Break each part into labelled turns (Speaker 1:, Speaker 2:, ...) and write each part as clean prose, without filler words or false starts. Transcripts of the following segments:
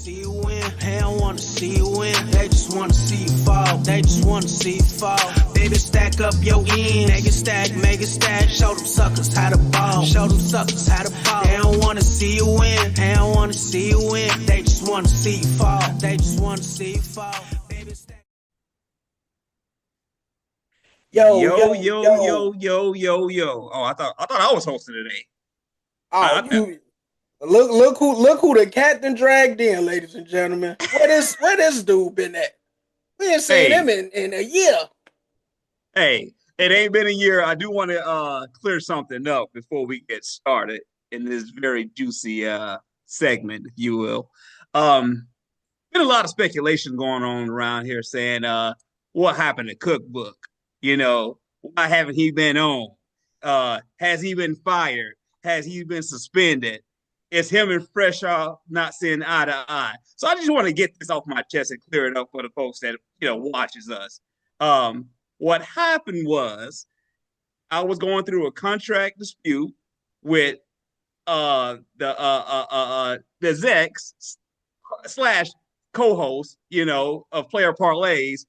Speaker 1: see you win. They don't wanna see you win. They just wanna see you fall. They just wanna see you fall. Baby, stack up your ends. Make it stack, make it stack. Show them suckers how to ball. Show them suckers how to ball. They don't wanna see you win. They don't wanna see you win. They just wanna see you fall. They just wanna see you fall. Baby, stack.
Speaker 2: Yo. Oh, I thought I was hosting today.
Speaker 3: Oh, look who the captain dragged in, ladies and gentlemen. Where this dude been at? We ain't seen him in a year.
Speaker 2: Hey, it ain't been a year. I do want to clear something up before we get started in this very juicy segment, if you will. Been a lot of speculation going on around here saying what happened to Cookbook? You know, why haven't he been on? Has he been fired? Has he been suspended? Is him and Freshaw not seeing eye to eye? So I just want to get this off my chest and clear it up for the folks that watches us. What happened was I was going through a contract dispute with the Zex / co-host, of Player Parlays.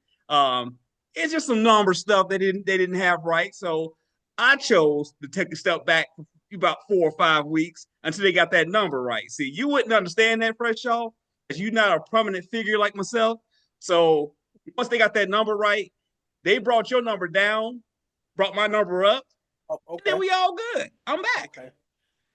Speaker 2: It's just some number stuff they didn't have right. So I chose to take a step back for about 4 or 5 weeks until they got that number right. See, you wouldn't understand that, Freshaw, because you're not a prominent figure like myself. So once they got that number right, they brought your number down, brought my number up, and then we all good. I'm back.
Speaker 3: Okay.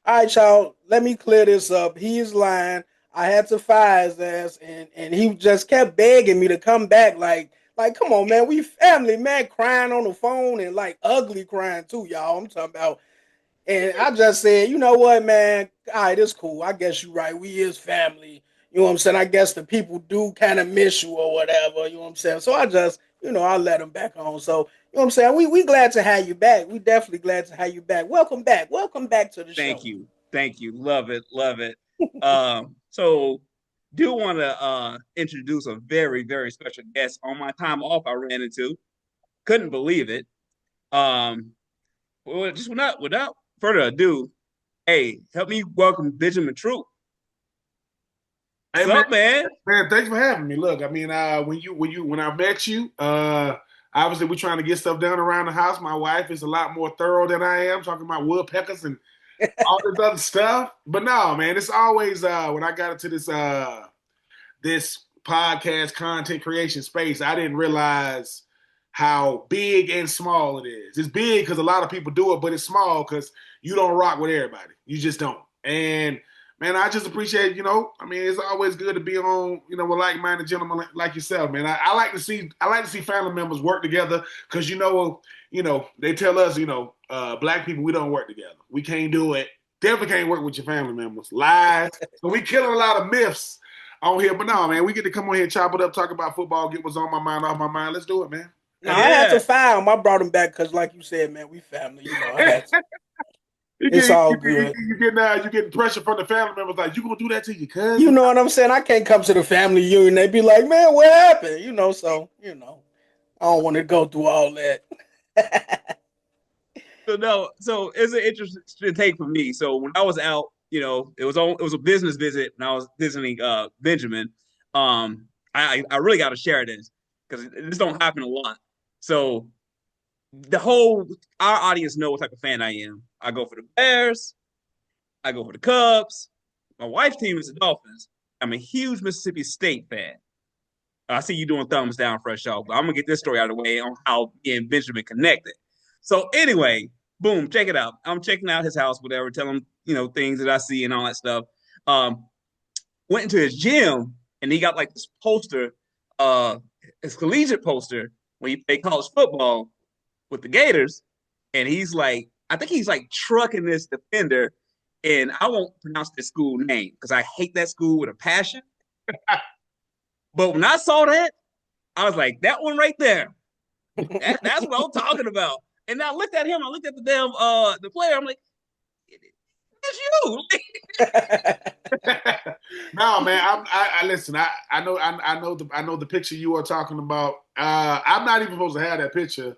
Speaker 3: All right, y'all. Let me clear this up. He is lying. I had to fire his ass, and he just kept begging me to come back. Like, come on, man. We family, man. Crying on the phone and like ugly crying too, y'all. I'm talking about. And I just said, you know what, man? All right, it's cool. I guess you're right. We is family. You know what I'm saying? I guess the people do kind of miss you or whatever. You know what I'm saying? So I just, I let them back on. So, you know what I'm saying? We glad to have you back. We definitely glad to have you back. Welcome back. Welcome back to the show.
Speaker 2: Thank you. Love it. So do want to introduce a very, very special guest on my time off I ran into. Couldn't believe it. Well, just without further ado, hey, help me welcome Ben Troupe.
Speaker 4: Hey,
Speaker 2: What's up, man?
Speaker 4: Man, thanks for having me. Look, I mean, when I met you, obviously we're trying to get stuff done around the house. My wife is a lot more thorough than I am, talking about woodpeckers and all this other stuff. But no, man, it's always when I got into this podcast content creation space, I didn't realize how big and small it is. It's big because a lot of people do it, but it's small because you don't rock with everybody. You just don't. And man, I just appreciate, I mean, it's always good to be on, with like-minded gentlemen like yourself, man. I like to see family members work together because, they tell us, black people, we don't work together. We can't do it. Definitely can't work with your family members. Lies. So we killing a lot of myths on here. But no, man, we get to come on here, chop it up, talk about football, get what's on my mind, off my mind. Let's do it, man.
Speaker 3: No, I had to fire him. I brought him back because, like you said, man, we family. I had to. It's all good.
Speaker 4: You getting pressure from the family members like, you gonna do that to your cousin?
Speaker 3: You know what I'm saying? I can't come to the family union. They be like, man, what happened? So I don't want to go through all that.
Speaker 2: So it's an interesting take for me. So when I was out, it was a business visit, and I was visiting Benjamin. I really got to share this because this don't happen a lot. So our audience know what type of fan I am. I go for the Bears. I go for the Cubs. My wife's team is the Dolphins. I'm a huge Mississippi State fan. I see you doing thumbs down, Fresh Off, but I'm going to get this story out of the way on how me and Benjamin connected. So anyway, boom, check it out. I'm checking out his house, whatever, tell him, things that I see and all that stuff. Went into his gym, and he got like this poster, his collegiate poster, when he played college football with the Gators, and I think he's like trucking this defender, and I won't pronounce the school name because I hate that school with a passion. But when I saw that, I was like, that one right there, that's what I'm talking about. And I looked at him, I looked at the damn the player, I'm like, it's you.
Speaker 4: No, man, I listen. I know the picture you are talking about. I'm not even supposed to have that picture.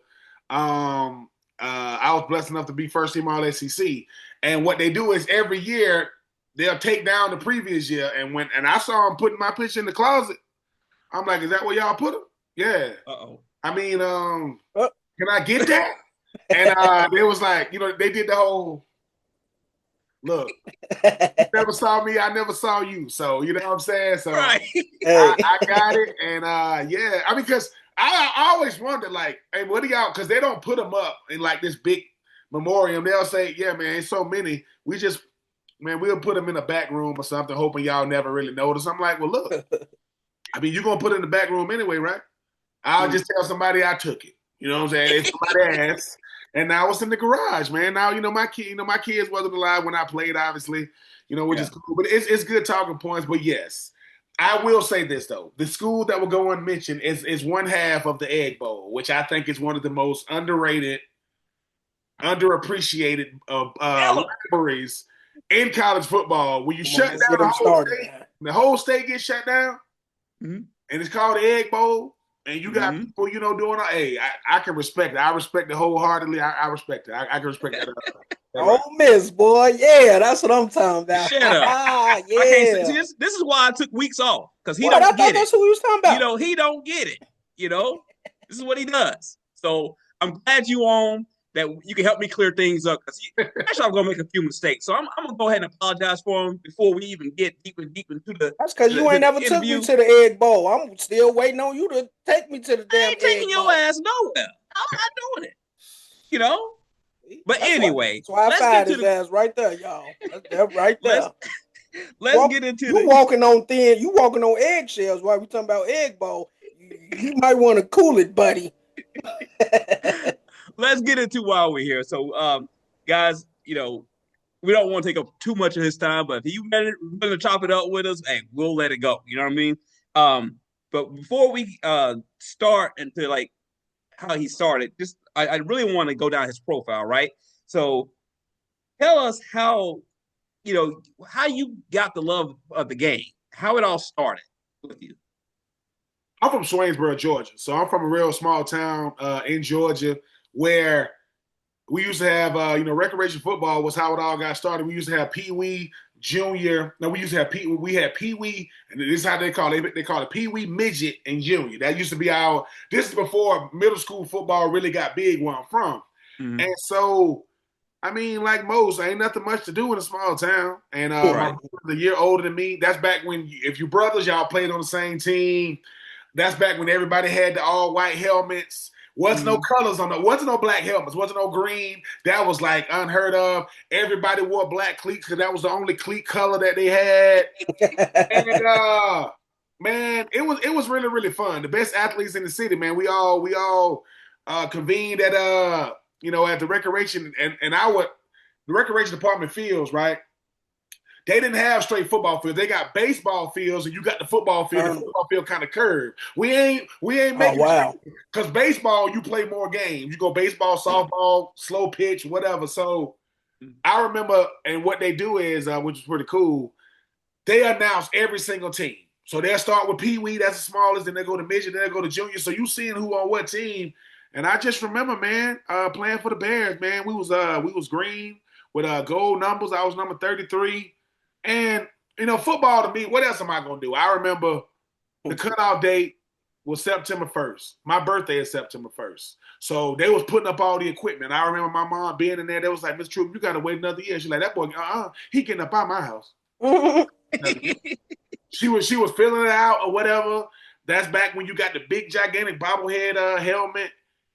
Speaker 4: I was blessed enough to be first team All SEC, and what they do is every year they'll take down the previous year. And I saw them putting my picture in the closet. I'm like, is that where y'all put them? Yeah.
Speaker 2: Uh-oh.
Speaker 4: I mean, can I get that? And they was like, they did the whole look. You never saw me, I never saw you. So you know what I'm saying? So
Speaker 2: Right.
Speaker 4: I got it. And yeah, I mean, because I always wonder, like, hey, what do y'all? Because they don't put them up in like this big memoriam. They'll say, yeah, man, it's so many. We'll put them in a back room or something, hoping y'all never really notice. I'm like, well, look, I mean, you're gonna put it in the back room anyway, right? I'll just tell somebody I took it. You know what I'm saying? It's somebody ass. And now it's in the garage, man. Now, my kids wasn't alive when I played, obviously, which is cool. But it's good talking points. But yes, I will say this though: the school that will go unmentioned is one half of the Egg Bowl, which I think is one of the most underrated, underappreciated rivalries in college football. When you shut down the whole state gets shut down, and it's called the Egg Bowl. And you got people, doing. Hey, I can respect it. I respect it wholeheartedly. I respect it. I can respect that.
Speaker 3: Oh, Miss boy, yeah, that's what I'm talking about.
Speaker 2: Shut up.
Speaker 3: Yeah.
Speaker 2: I can't say, this is why I took weeks off, because he don't get it.
Speaker 3: That's who he was talking about.
Speaker 2: He don't get it. This is what he does. So I'm glad you on that. You can help me clear things up, because actually I'm gonna make a few mistakes. So I'm gonna go ahead and apologize for him before we even get deep into the.
Speaker 3: That's because you ain't never took me to the Egg Bowl. I'm still waiting on you to take me to the damn Egg Bowl. I ain't taking your
Speaker 2: ass nowhere. I'm not doing it. But anyway,
Speaker 3: that's why I fired his ass right there, y'all. That's right there.
Speaker 2: Let's get into
Speaker 3: you walking on eggshells while we talking about Egg Bowl. You might want to cool it, buddy.
Speaker 2: Let's get into while we're here. So, guys, we don't want to take up too much of his time, but if you want to chop it up with us, hey, we'll let it go. You know what I mean? But before we start into like how he started, I really want to go down his profile, right? So, tell us how you got the love of the game, how it all started with you.
Speaker 4: I'm from Swainsboro, Georgia. So I'm from a real small town in Georgia where we used to have, recreation football was how it all got started. We used to have Pee Wee, Junior. No, we used to have we had Pee Wee, and this is how they call it. They call it Pee Wee, Midget, and Junior. That used to be this is before middle school football really got big where I'm from. Mm-hmm. And so, I mean, like most, ain't nothing much to do in a small town. And my brother's a year older than me. That's back when, if you brothers, y'all played on the same team. That's back when everybody had the all white helmets. Wasn't no colors on wasn't no black helmets. Wasn't no green. That was like unheard of. Everybody wore black cleats because that was the only cleat color that they had. And man, it was really, really fun. The best athletes in the city, man. We all convened at at the recreation and the recreation department fields, right? They didn't have straight football fields. They got baseball fields, and you got the football field. The football field kind of curved. We ain't making because baseball you play more games. You go baseball, softball, slow pitch, whatever. So I remember, and what they do is, which is pretty cool, they announce every single team. So they'll start with Pee Wee, that's the smallest, then they go to midget, then they go to junior. So you seeing who on what team. And I just remember, man, playing for the Bears, man. We was green with gold numbers. I was number 33. And, football to me, what else am I going to do? I remember the cutoff date was September 1st. My birthday is September 1st. So they was putting up all the equipment. I remember my mom being in there. They was like, Miss Troupe, you got to wait another year. She's like, that boy, he getting up out my house. She was filling it out or whatever. That's back when you got the big, gigantic bobblehead helmet.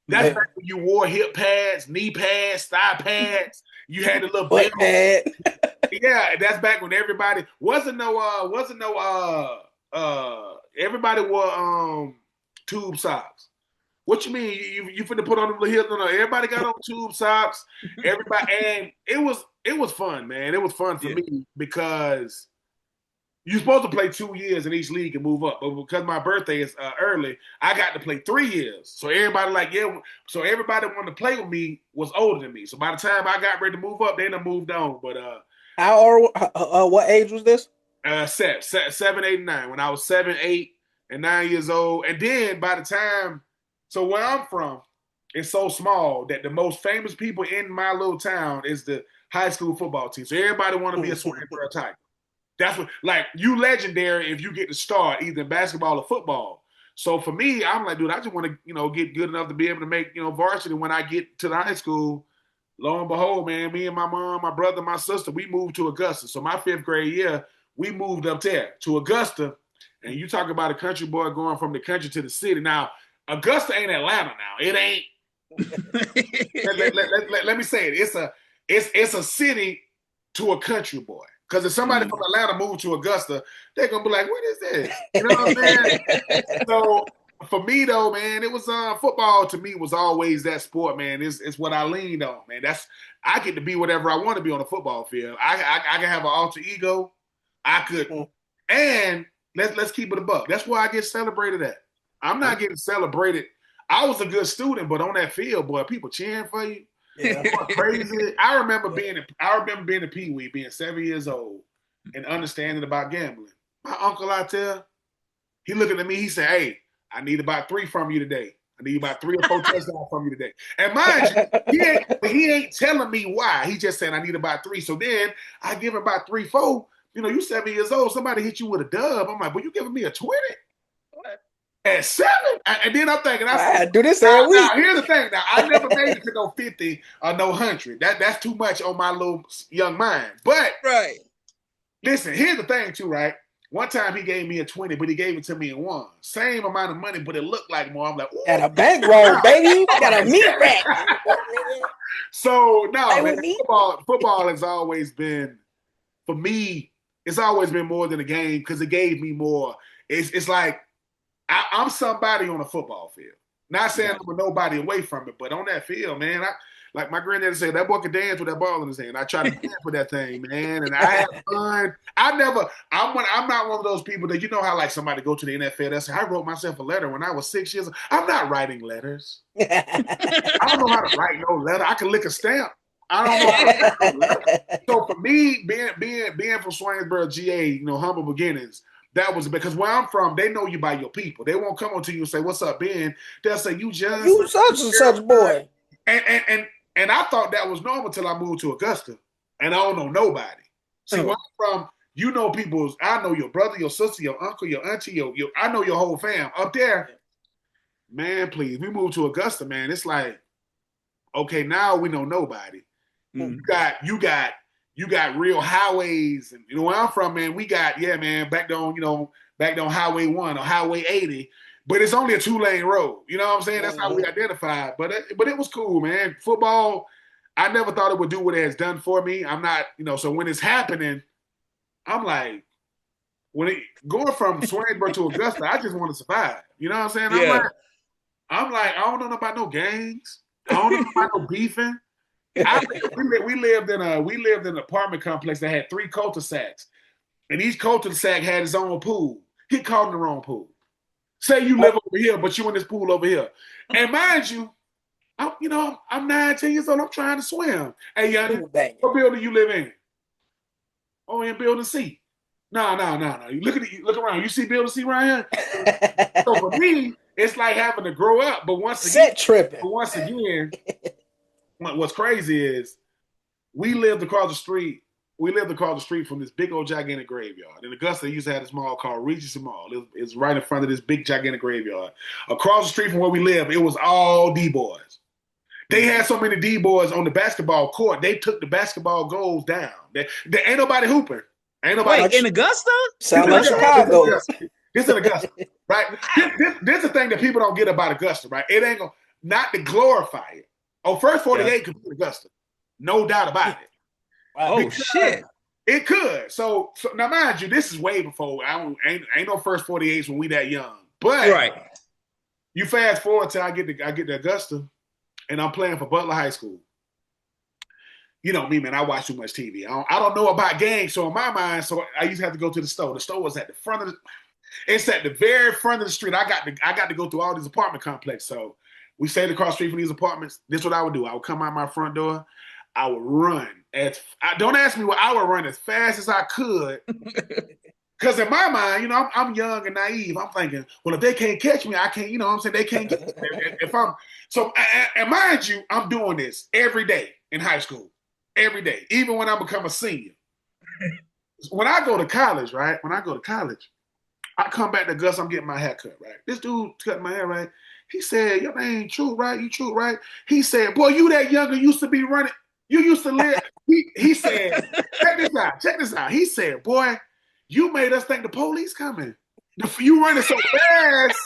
Speaker 4: That's back when you wore hip pads, knee pads, thigh pads. You had the little butt pad. Yeah, that's back when everybody everybody wore tube socks. What you mean? You finna put on them little heels? No, everybody got on tube socks. Everybody, and it was fun, man. It was fun for me because you're supposed to play 2 years in each league and move up, but because my birthday is early, I got to play 3 years. So everybody so everybody wanted to play with me was older than me. So by the time I got ready to move up, they done moved on. But
Speaker 3: what age was this?
Speaker 4: 7, 8, and 9. When I was 7, 8, and 9 years old, and then by the time, so where I'm from, it's so small that the most famous people in my little town is the high school football team. So everybody want to be a Swainsboro Tiger. That's what, like, you legendary if you get to start either in basketball or football. So for me, I'm like, dude, I just want to, get good enough to be able to make, varsity when I get to the high school. Lo and behold, man, me and my mom, my brother, my sister, we moved to Augusta. So my 5th grade year, we moved up there to Augusta. And you talk about a country boy going from the country to the city. Now, Augusta ain't Atlanta now. It ain't. let me say it. It's a city to a country boy. Because if somebody from Atlanta moved to Augusta, they're gonna be like, "What is this?" You know what I'm saying? So for me though, man, it was football. To me, was always that sport, man. It's what I leaned on, man. I get to be whatever I want to be on the football field. I can have an alter ego. I could, and let's keep it a buck. That's where I get celebrated at. I'm not getting celebrated. I was a good student, but on that field, boy, people cheering for you. Yeah, crazy. I remember being a peewee, being 7 years old, and understanding about gambling. My uncle out there, he looking at me. He said, "Hey, I need about 3 from you today. I need about 3 or 4 touchdowns from you today." And mind you, he ain't telling me why. He just saying, "I need about 3." So then I give him about 3, 4. You 7 years old. Somebody hit you with a dub. I'm like, "Well, you giving me a 20?" What? At 7? And then I'm thinking,
Speaker 3: I do this every week.
Speaker 4: Now, here's the thing. Now, I never made it to no 50 or no 100. That's too much on my little young mind. But,
Speaker 2: right.
Speaker 4: Listen, here's the thing, too, right? One time he gave me a 20, but he gave it to me in 1. Same amount of money, but it looked like more. I'm like, ooh.
Speaker 3: Got a bankroll, baby. Got a meat rack.
Speaker 4: So, no, man, football has always been, for me, it's always been more than a game because it gave me more. It's like, I'm somebody on a football field. Not saying I'm a nobody away from it, but on that field, man, like my granddaddy said, that boy could dance with that ball in his hand. I try to dance with that thing, man, and I have fun. I'm not one of those people that, how like somebody go to the NFL that say, "I wrote myself a letter when I was 6 years old." I'm not writing letters. I don't know how to write no letter. I can lick a stamp. I don't know how to write no letter. So for me, being from Swainsboro, GA, humble beginnings, that was because where I'm from, they know you by your people. They won't come on to you and say, "What's up, Ben?" They'll say, "You just
Speaker 3: you such and such boy."
Speaker 4: And I thought that was normal till I moved to Augusta, and I don't know nobody. See, where I'm from, people. I know your brother, your sister, your uncle, your auntie. I know your whole fam up there. Man, please, we moved to Augusta, man. It's like, okay, now we know nobody. Mm-hmm. You got real highways, and where I'm from, man, we got back on Highway 1 or Highway 80, but it's only a 2-lane road. You know what I'm saying? That's how we identify. But it was cool, man. Football, I never thought it would do what it has done for me. I'm not, so when it's happening, I'm like, going from Swainsboro to Augusta, I just want to survive. You know what I'm saying?
Speaker 2: Yeah.
Speaker 4: I'm like, I don't know about no gangs. I don't know about no beefing. We lived in an apartment complex that had 3 cul-de-sacs, and each cul-de-sac had its own pool. Get caught in the wrong pool. Say you live over here, but you in this pool over here. And mind you, I'm 9, 10 years old. I'm trying to swim. Hey, Yanni, what building you live in? Oh, in building C. No. You look around. You see building C right here? So for me, it's like having to grow up. But once again, what's crazy is we lived across the street. From this big old gigantic graveyard. In Augusta, they used to have this mall called Regency Mall. It's right in front of this big gigantic graveyard. Across the street from where we live, it was all D-boys. They had so many D-boys on the basketball court, they took the basketball goals down. There ain't nobody hooping. Ain't nobody.
Speaker 2: Wait, in Augusta?
Speaker 3: Sound like Chicago.
Speaker 4: This in Augusta, right? This is the thing that people don't get about Augusta, right? It ain't not to glorify it. Oh, First 48 could be Augusta. No doubt about it.
Speaker 2: Oh, because shit.
Speaker 4: It could. So now mind you, this is way before ain't no First 48s when we that young. But
Speaker 2: right.
Speaker 4: You fast forward till I get to Augusta and I'm playing for Butler High School. You know me, man, I watch too much TV. I don't know about games, so in my mind, so I used to have to go to the store. The store was at the front of it's at the very front of the street. I got to go through all these apartment complexes. So we stayed across the street from these apartments. This is what I would do. I would come out my front door. I would run don't ask me what I would run as fast as I could. Because in my mind, I'm young and naive. I'm thinking, well, if they can't catch me, I can't, what I'm saying? They can't get me. And mind you, I'm doing this every day in high school. Every day. Even when I become a senior. when I go to college, right? When I go to college, I come back to Gus. I'm getting my hair cut, right? This dude cutting my hair, right? He said, "Your name Troupe, right? You Troupe, right?" He said, "Boy, you that younger used to be running. You used to live." He said, "Check this out. Check this out." He said, "Boy, you made us think the police coming. You running so fast."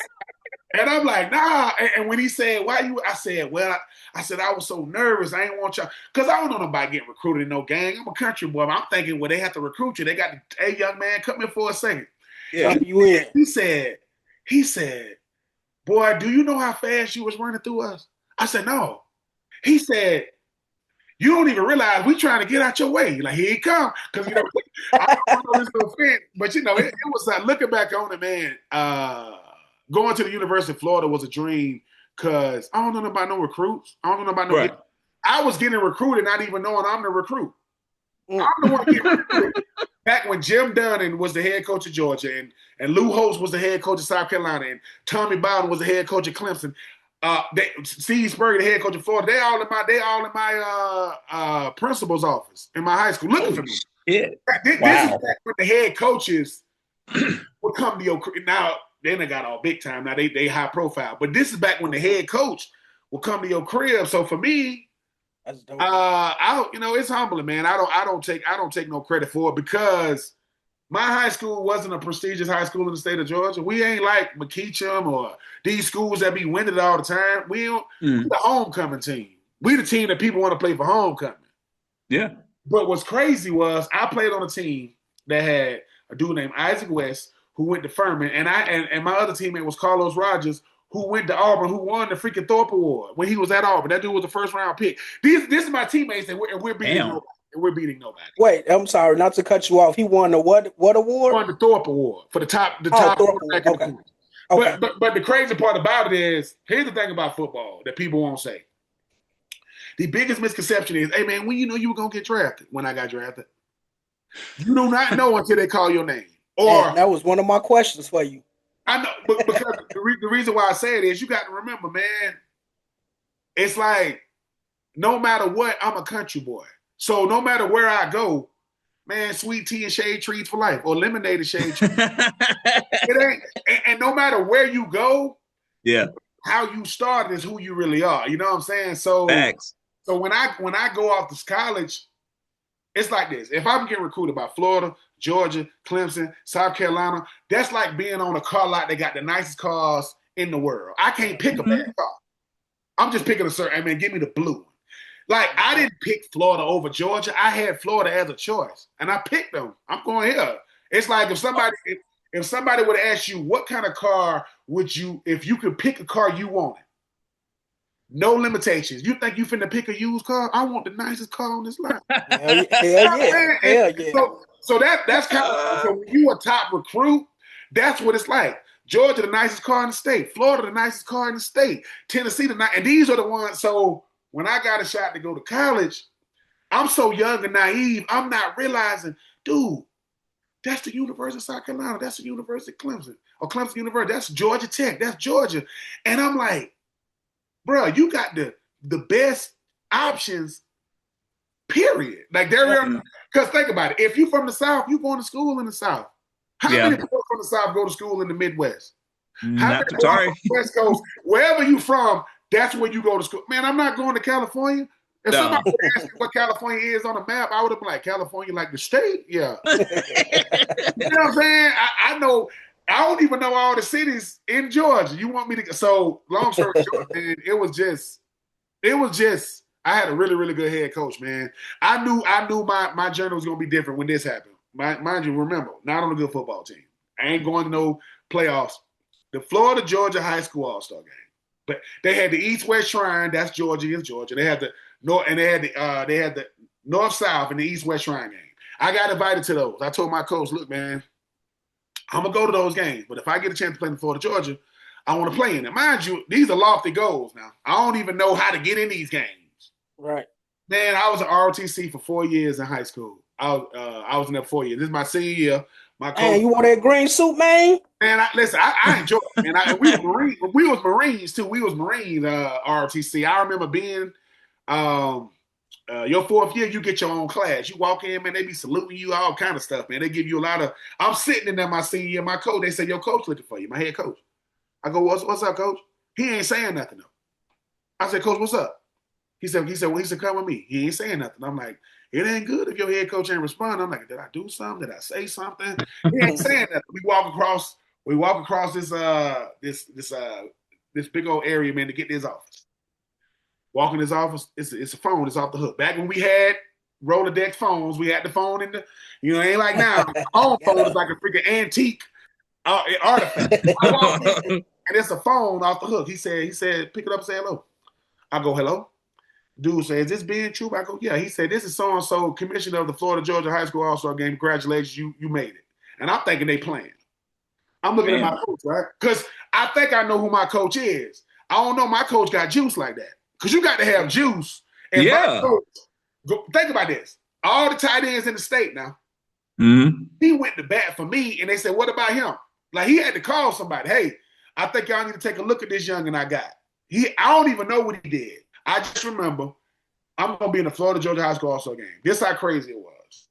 Speaker 4: And I'm like, nah. And when he said, "Why you?" I said, "Well, I said I was so nervous. I ain't want y'all because I don't know nobody getting recruited in no gang. I'm a country boy. But I'm thinking, well, they have to recruit you. They got, hey, young man, come here for a second."
Speaker 2: Yeah.
Speaker 3: You in?
Speaker 4: He said, "Boy, do you know how fast you was running through us?" I said, "No." He said, "You don't even realize we trying to get out your way. Like, here he come." Because, I don't know this no offense, but, it was like, looking back on it, man, going to the University of Florida was a dream because I don't know about no recruits. I don't know about no
Speaker 2: Right.
Speaker 4: I was getting recruited not even knowing I'm the recruit. I'm the one getting recruited. Back when Jim Dunn was the head coach of Georgia and Lou Holtz was the head coach of South Carolina and Tommy Bowden was the head coach of Clemson, Steve Spurrier, the head coach of Florida, they all in my principal's office in my high school looking for me.
Speaker 2: Shit.
Speaker 4: This is back when the head coaches would come to your now. Then they got all big time. Now they high profile, but this is back when the head coach will come to your crib. So for me,
Speaker 3: That's dope.
Speaker 4: it's humbling, man. I don't take no credit for it because my high school wasn't a prestigious high school in the state of Georgia. We ain't like McKeachum or these schools that be winning all the time. We the homecoming team. We the team that people want to play for homecoming.
Speaker 2: Yeah.
Speaker 4: But what's crazy was I played on a team that had a dude named Isaac West who went to Furman, and my other teammate was Carlos Rogers, who went to Auburn, who won the freaking Thorpe Award when he was at Auburn. That dude was the first round pick. This is my teammates, and we're beating nobody. And we're beating nobody.
Speaker 3: Wait, I'm sorry, not to cut you off. He won the what award?
Speaker 4: He won the Thorpe Award for the top quarterback in the country.
Speaker 3: Okay.
Speaker 4: But the crazy part about it is, here's the thing about football that people won't say. The biggest misconception is, hey man, when you know you were gonna get drafted? When I got drafted, you do not know until they call your name. Or
Speaker 3: that was one of my questions for you.
Speaker 4: I know, but because the reason why I say it is, you got to remember, man. It's like no matter what, I'm a country boy. So no matter where I go, man, sweet tea and shade trees for life, or lemonade and shade trees. It ain't, and no matter where you go,
Speaker 2: yeah,
Speaker 4: how you started is who you really are. You know what I'm saying? So,
Speaker 2: Thanks.
Speaker 4: So when I go off to college, it's like this. If I'm getting recruited by Florida, Georgia, Clemson, South Carolina, that's like being on a car lot that got the nicest cars in the world. I can't pick a bad car. I'm just picking a certain, give me the blue one. Like, I didn't pick Florida over Georgia. I had Florida as a choice, and I picked them. I'm going here. It's like if somebody would ask you, what kind of car would you, if you could pick a car you wanted, no limitations. You think you finna pick a used car? I want the nicest car on this line.
Speaker 3: Hell yeah.
Speaker 4: So that's kind of, so when you a top recruit, that's what it's like. Georgia, the nicest car in the state. Florida, the nicest car in the state. Tennessee, and these are the ones. So when I got a shot to go to college, I'm so young and naive, I'm not realizing, dude, that's the University of South Carolina. That's the University of Clemson. Or Clemson University. That's Georgia Tech. That's Georgia. And I'm like, bro, you got the best options, period. Like, because think about it. If you from the South, you going to school in the South. How many people from the South go to school in the Midwest? How many people from the West Coast, wherever you from, that's where you go to school. Man, I'm not going to California. If somebody would ask me what California is on the map, I would have been like, California, like the state? Yeah. You know what I'm saying? I know. I don't even know all the cities in Georgia. You want me to? So long story short, man, it was just. I had a really, really good head coach, man. I knew my journey was gonna be different when this happened. Mind you, remember, not on a good football team. I ain't going to no playoffs. The Florida Georgia High School All-Star game, but they had the East-West Shrine. That's Georgia against Georgia. They had the North, and they had the North-South and the East-West Shrine game. I got invited to those. I told my coach, look, man, I'm going to go to those games, but if I get a chance to play in Florida, Georgia, I want to play in them. Mind you, these are lofty goals now. I don't even know how to get in these games.
Speaker 3: Right.
Speaker 4: Man, I was at ROTC for 4 years in high school. I was in there 4 years. This is my senior year. My coach,
Speaker 3: man, you wore that green suit, man?
Speaker 4: Man, I enjoyed it. And we was Marines, too. We was Marines, ROTC. I remember being your 4th year, you get your own class. You walk in, man, they be saluting you, all kind of stuff, man. They give you a lot of. I'm sitting in there my senior year, my coach. They say your coach looking for you, my head coach. I go, what's up, coach? He ain't saying nothing though. I said, coach, what's up? He said, come with me. He ain't saying nothing. I'm like, it ain't good if your head coach ain't responding. I'm like, did I do something? Did I say something? He ain't saying nothing. We walk across this big old area, man, to get to his office. Walk in his office, it's a phone, it's off the hook. Back when we had Rolodex phones, we had the phone in the, it ain't like now. The phone is like a freaking antique artifact. I walk in, and it's a phone off the hook. He said, pick it up and say hello. I go, hello. Dude says, is this Ben Troupe? I go, yeah. He said, this is so-and-so, commissioner of the Florida Georgia High School All-Star Game. Congratulations, you made it. And I'm thinking they playing. I'm looking at my coach, right? Because I think I know who my coach is. I don't know my coach got juice like that. Because you got to have juice. And my coach, think about this. All the tight ends in the state now, he went to bat for me, and they said, what about him? Like, he had to call somebody. Hey, I think y'all need to take a look at this youngin' I got. I don't even know what he did. I just remember I'm going to be in the Florida Georgia High School All-Star game. This how crazy it was.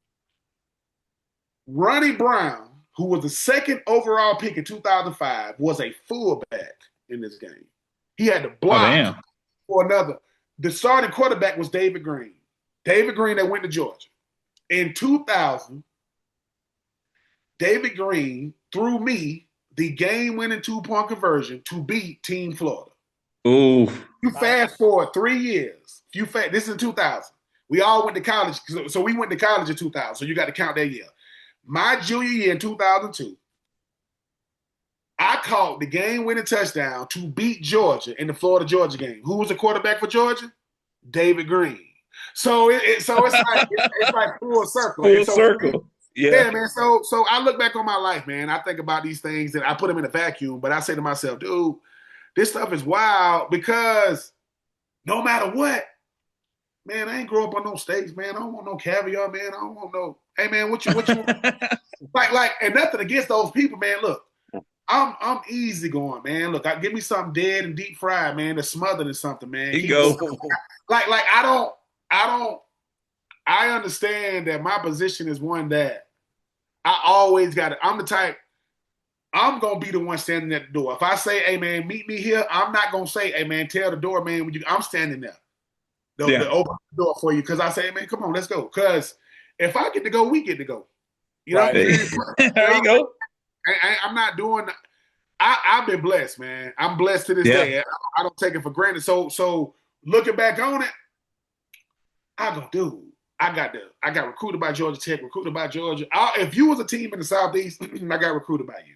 Speaker 4: Ronnie Brown, who was the 2nd overall pick in 2005, was a fullback in this game. He had to block for another. The starting quarterback was David Green. David Green that went to Georgia. In 2000, David Green threw me the game-winning 2-point conversion to beat Team Florida.
Speaker 2: Ooh.
Speaker 4: You fast forward 3 years. This is in 2000. We all went to college. So we went to college in 2000. So you got to count that year. My junior year in 2002, I caught the game-winning touchdown to beat Georgia in the Florida-Georgia game. Who was the quarterback for Georgia? David Green. So it's like full circle.
Speaker 2: Full circle.
Speaker 4: Yeah, man. So I look back on my life, man. I think about these things and I put them in a vacuum, but I say to myself, dude, this stuff is wild because no matter what, man, I ain't grow up on no steaks, man. I don't want no caviar, man. I don't want no. Hey, man, what you want? like, and nothing against those people, man. Look, I'm easy going, man. Look, give me something dead and deep fried, man. That's smothered in something, man.
Speaker 2: Here you go.
Speaker 4: Like I understand that my position is one that I always got it. I'm the type. I'm going to be the one standing at the door. If I say, hey, man, meet me here, I'm not going to say, hey, man, tell the door, man, I'm standing there. To open the door for you because I say, hey, man, come on, let's go. Because if I get to go, we get to go. You know what I mean?
Speaker 2: There you go.
Speaker 4: I'm not doing – I've been blessed, man. I'm blessed to this day. I don't take it for granted. So looking back on it, I go, dude, I got recruited by Georgia Tech, recruited by Georgia. If you was a team in the Southeast, I got recruited by you.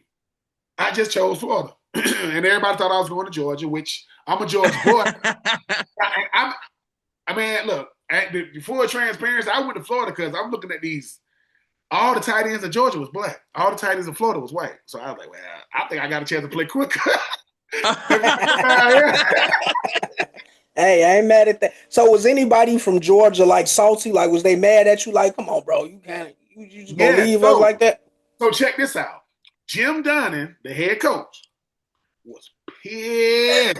Speaker 4: I just chose Florida. And everybody thought I was going to Georgia, which I'm a Georgia boy. I mean, look, full transparency, I went to Florida because I'm looking at these. All the tight ends in Georgia was black. All the tight ends in Florida was white. So I was like, well, I think I got a chance to play quicker.
Speaker 3: Hey, I ain't mad at that. So was anybody from Georgia like salty? Like, was they mad at you? Like, come on, bro, you just gonna leave us like that?
Speaker 4: So check this out. Jim Dunning, the head coach, was pissed.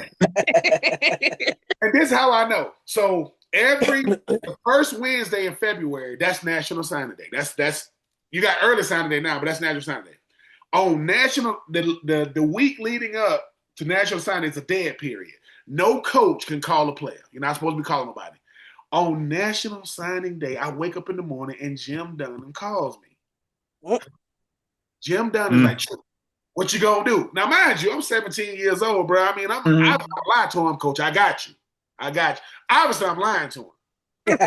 Speaker 4: And this is how I know. So the first Wednesday in February, that's National Signing Day. That's you got early signing day now, but that's National Signing Day. On the week leading up to National Signing Day is a dead period. No coach can call a player. You're not supposed to be calling nobody. On National Signing Day, I wake up in the morning and Jim Dunning calls me. What? Jim Dunning is like, what you gonna do? Now, mind you, I'm 17 years old, bro. I mean, I'm lying to him, coach. I got you. Obviously, I'm lying to him.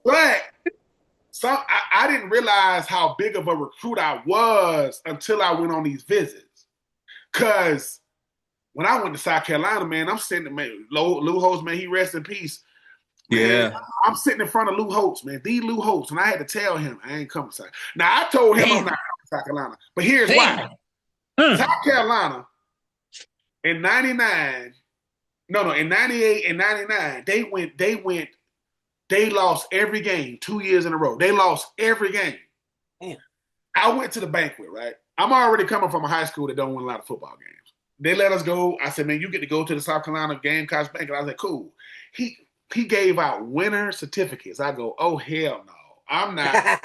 Speaker 4: But I didn't realize how big of a recruit I was until I went on these visits. Because when I went to South Carolina, man, I'm sitting there, man, Lou Holtz, man, he rest in peace. Man, I'm sitting in front of Lou Holtz, man, the Lou Holtz, and I had to tell him I ain't coming to South Carolina. Now, I told him I'm not coming to South Carolina, but here's why. South Carolina in 99, in 98 and 99, they lost every game 2 years in a row. They lost every game. Damn. I went to the banquet, right? I'm already coming from a high school that don't win a lot of football games. They let us go. I said, man, you get to go to the South Carolina Gamecocks banquet. I was like, cool. he gave out winner certificates. I go, oh hell no, I'm not.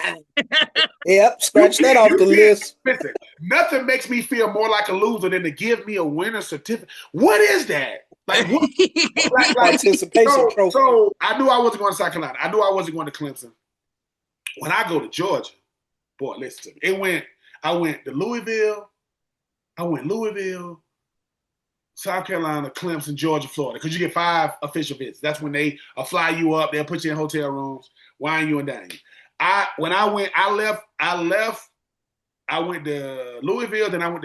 Speaker 3: Yep, scratch that off the list.
Speaker 4: Listen, nothing makes me feel more like a loser than to give me a winner certificate. What is that? Like what?
Speaker 3: Participation trophy.
Speaker 4: So I knew I wasn't going to South Carolina. I knew I wasn't going to Clemson. When I go to Georgia, boy, listen to me. I went to Louisville. South Carolina, Clemson, Georgia, Florida, because you get 5 official visits. That's when they fly you up. They'll put you in hotel rooms, wine you and dine you. I went to Louisville, then I went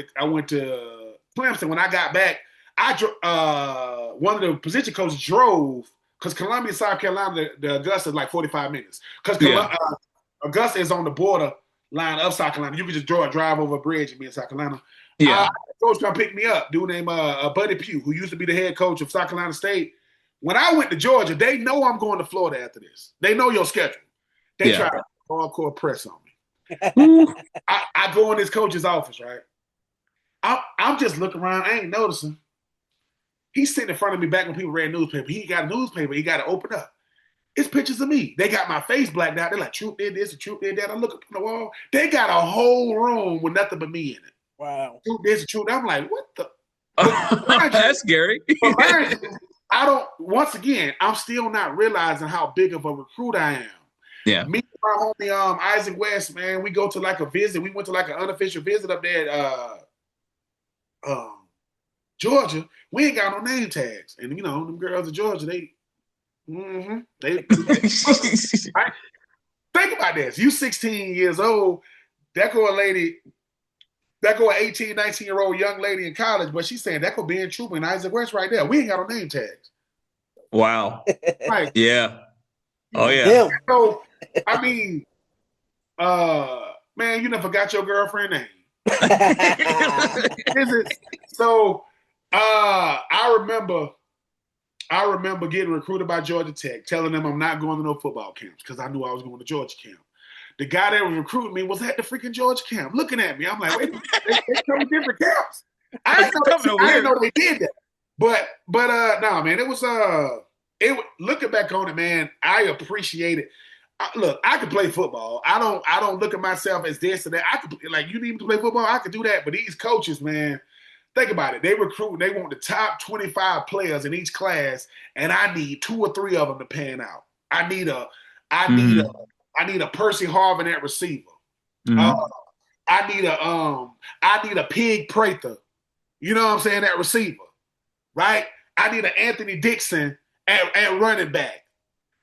Speaker 4: to Clemson. When I got back, one of the position coaches drove, because Columbia, South Carolina, the Augusta is like 45 minutes. Because Augusta is on the border line of South Carolina. You can just drive over a bridge and be in South Carolina.
Speaker 2: Yeah.
Speaker 4: Coach come pick me up, dude named Buddy Pugh, who used to be the head coach of South Carolina State. When I went to Georgia, they know I'm going to Florida after this. They know your schedule. They try to hardcore press on me. I go in this coach's office, right? I'm just looking around. I ain't noticing. He's sitting in front of me back when people read newspaper. He got a newspaper. He got to open up. It's pictures of me. They got my face blacked out. They're like, Troupe did this and Troupe did that. I look up on the wall. They got a whole room with nothing but me in it.
Speaker 3: Wow.
Speaker 4: Troupe this and Troupe. I'm like, what the?
Speaker 2: That's scary.
Speaker 4: Once again, I'm still not realizing how big of a recruit I am.
Speaker 2: Yeah.
Speaker 4: Me and my homie Isaac West, man, we go to like a visit. We went to like an unofficial visit up there at Georgia. We ain't got no name tags. And you know, them girls in Georgia, they right? Think about this. You 16 years old, that go an 18, 19-year-old young lady in college, but she's saying that could Ben Troupe and Isaac West right there. We ain't got no name tags.
Speaker 2: Wow.
Speaker 4: Right.
Speaker 2: Yeah. Oh yeah.
Speaker 4: So I mean, man, you never forgot your girlfriend name. Is it? So I remember getting recruited by Georgia Tech, telling them I'm not going to no football camps because I knew I was going to Georgia camp. The guy that was recruiting me was at the freaking Georgia camp, looking at me. I'm like, wait, they come to different camps. I didn't know they did that. But no, man, it was looking back on it, man, I appreciate it. Look, I could play football. I don't look at myself as this or that. I could, like, you need me to play football, I could do that. But these coaches, man, think about it. They recruit, they want the top 25 players in each class, and I need 2 or 3 of them to pan out. I need a Percy Harvin at receiver. I need a Pig Prather. You know what I'm saying? At receiver, right? I need an Anthony Dixon at running back.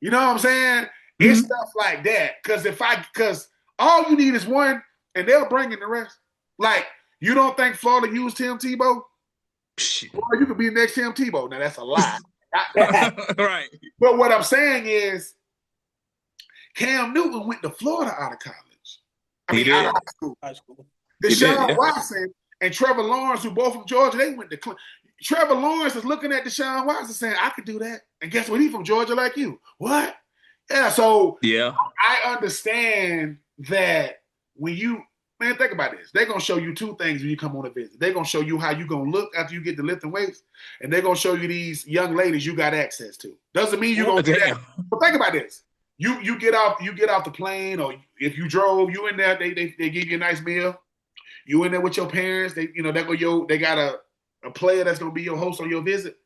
Speaker 4: You know what I'm saying? It's stuff like that. Because all you need is one, and they'll bring in the rest. Like, you don't think Florida used Tim Tebow? Well, you could be the next Tim Tebow. Now, that's a lie.
Speaker 2: Right.
Speaker 4: But what I'm saying is, Cam Newton went to Florida out of college. Out of high school. Deshaun Watson and Trevor Lawrence, who both from Georgia, they went to Trevor Lawrence is looking at Deshaun Watson saying, I could do that. And guess what? He's from Georgia like you. What? Yeah, so I understand that when you, man, think about this. They're going to show you 2 things when you come on a visit. They're going to show you how you're going to look after you get to lifting weights, and they're going to show you these young ladies you got access to. Doesn't mean you're going to do that. But think about this. You get off the plane, or if you drove, you in there, they give you a nice meal. You in there with your parents. They got a player that's going to be your host on your visit.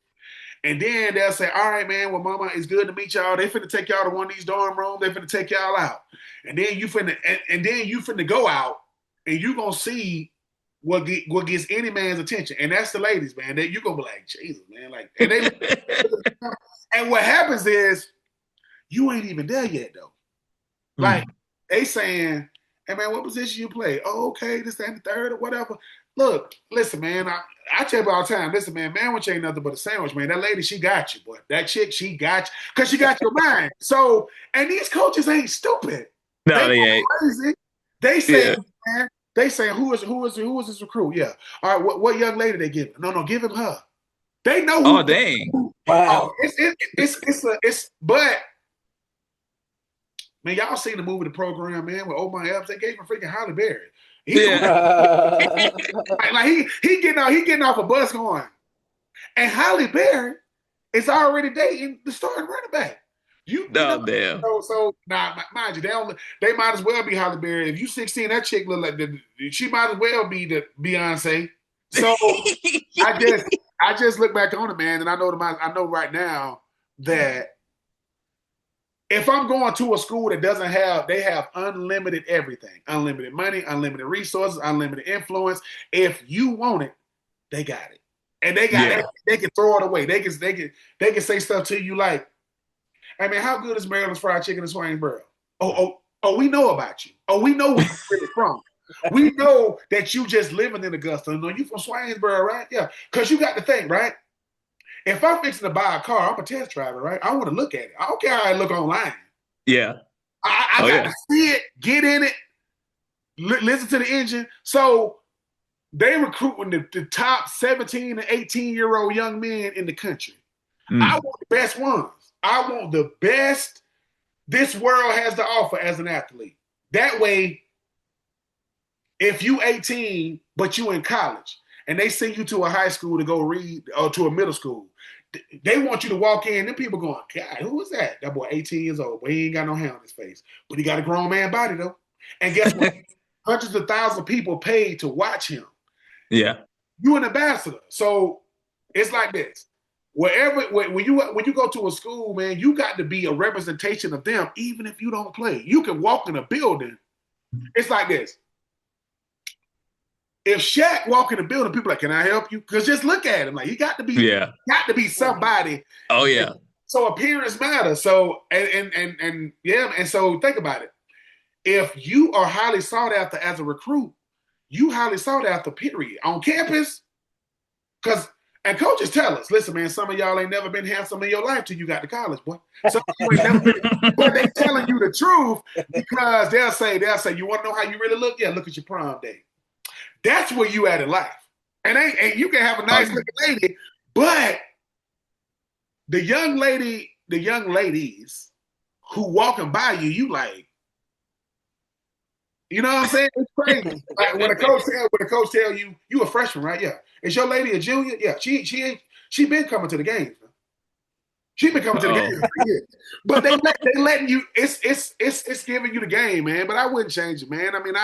Speaker 4: And then they'll say, all right, man, well, mama, it's good to meet y'all. They finna take y'all to one of these dorm rooms. They finna take y'all out. And then you finna go out, and you gonna see what gets any man's attention. And that's the ladies, man. You gonna be like, Jesus, man. Like, and what happens is you ain't even there yet, though. Like, they saying, hey, man, what position you play? Oh, okay, this, that, and the third, or whatever. Look, listen, man, I tell you all the time, listen, man, sandwich ain't nothing but a sandwich, man. That lady, she got you, boy. That chick, she got you, because she got your mind. So, and these coaches ain't stupid.
Speaker 2: No, they ain't.
Speaker 4: Crazy. They say, man, they say, who is this recruit? Yeah. All right, what young lady they give him? No, give him her. They know who.
Speaker 2: Oh, dang.
Speaker 3: Wow.
Speaker 4: But, man, y'all seen the movie, The Program, man, with Omar Epps. They gave him freaking Halle Berry. He getting off a bus going, and Halle Berry is already dating the starting running back.
Speaker 2: No, damn.
Speaker 4: So nah, mind you, they might as well be Halle Berry. If you 16, that chick look like she might as well be the Beyonce. So I just look back on it, man, and I know right now that if I'm going to a school that they have unlimited everything, unlimited money, unlimited resources, unlimited influence. If you want it, they got it, and they got it. They can throw it away. They can say stuff to you like, "I mean, how good is Maryland's fried chicken in Swainsboro? Oh, we know about you. Oh, we know where you're really from. We know that you just living in Augusta. No, you from Swainsboro, right? Yeah, because you got the thing, right? If I'm fixing to buy a car, I'm a test driver, right? I want to look at it. I don't care how I look online.
Speaker 2: Yeah.
Speaker 4: I got to see it, get in it, listen to the engine. So they recruiting the top 17 to 18-year-old young men in the country. I want the best ones. I want the best this world has to offer as an athlete. That way, if you 18, but you in college, and they send you to a high school to go read, or to a middle school, they want you to walk in, and people going, God, who is that? That boy 18 years old, but he ain't got no hair on his face. But he got a grown man body, though. And guess what? Hundreds of thousands of people paid to watch him.
Speaker 2: Yeah.
Speaker 4: You an ambassador. So it's like this. When you go to a school, man, you got to be a representation of them, even if you don't play. You can walk in a building. It's like this. If Shaq walk in the building, people are like, can I help you? Because just look at him. Like, he got to be somebody.
Speaker 2: Oh, yeah.
Speaker 4: So appearance matters. So and so think about it. If you are highly sought after as a recruit, you highly sought after, period. On campus, and coaches tell us, listen, man, some of y'all ain't never been handsome in your life till you got to college, boy. Some of you ain't never been, but they telling you the truth because they'll say, you want to know how you really look? Yeah, look at your prom day. That's where you at in life. And you can have a nice looking lady, but the young ladies who walking by you like, you know what I'm saying? It's crazy. Like when a coach tell you, you a freshman, right? Yeah. Is your lady a junior? Yeah. She been coming to the games. She been coming to the games for years. But they letting you, it's giving you the game, man. But I wouldn't change it, man. I mean,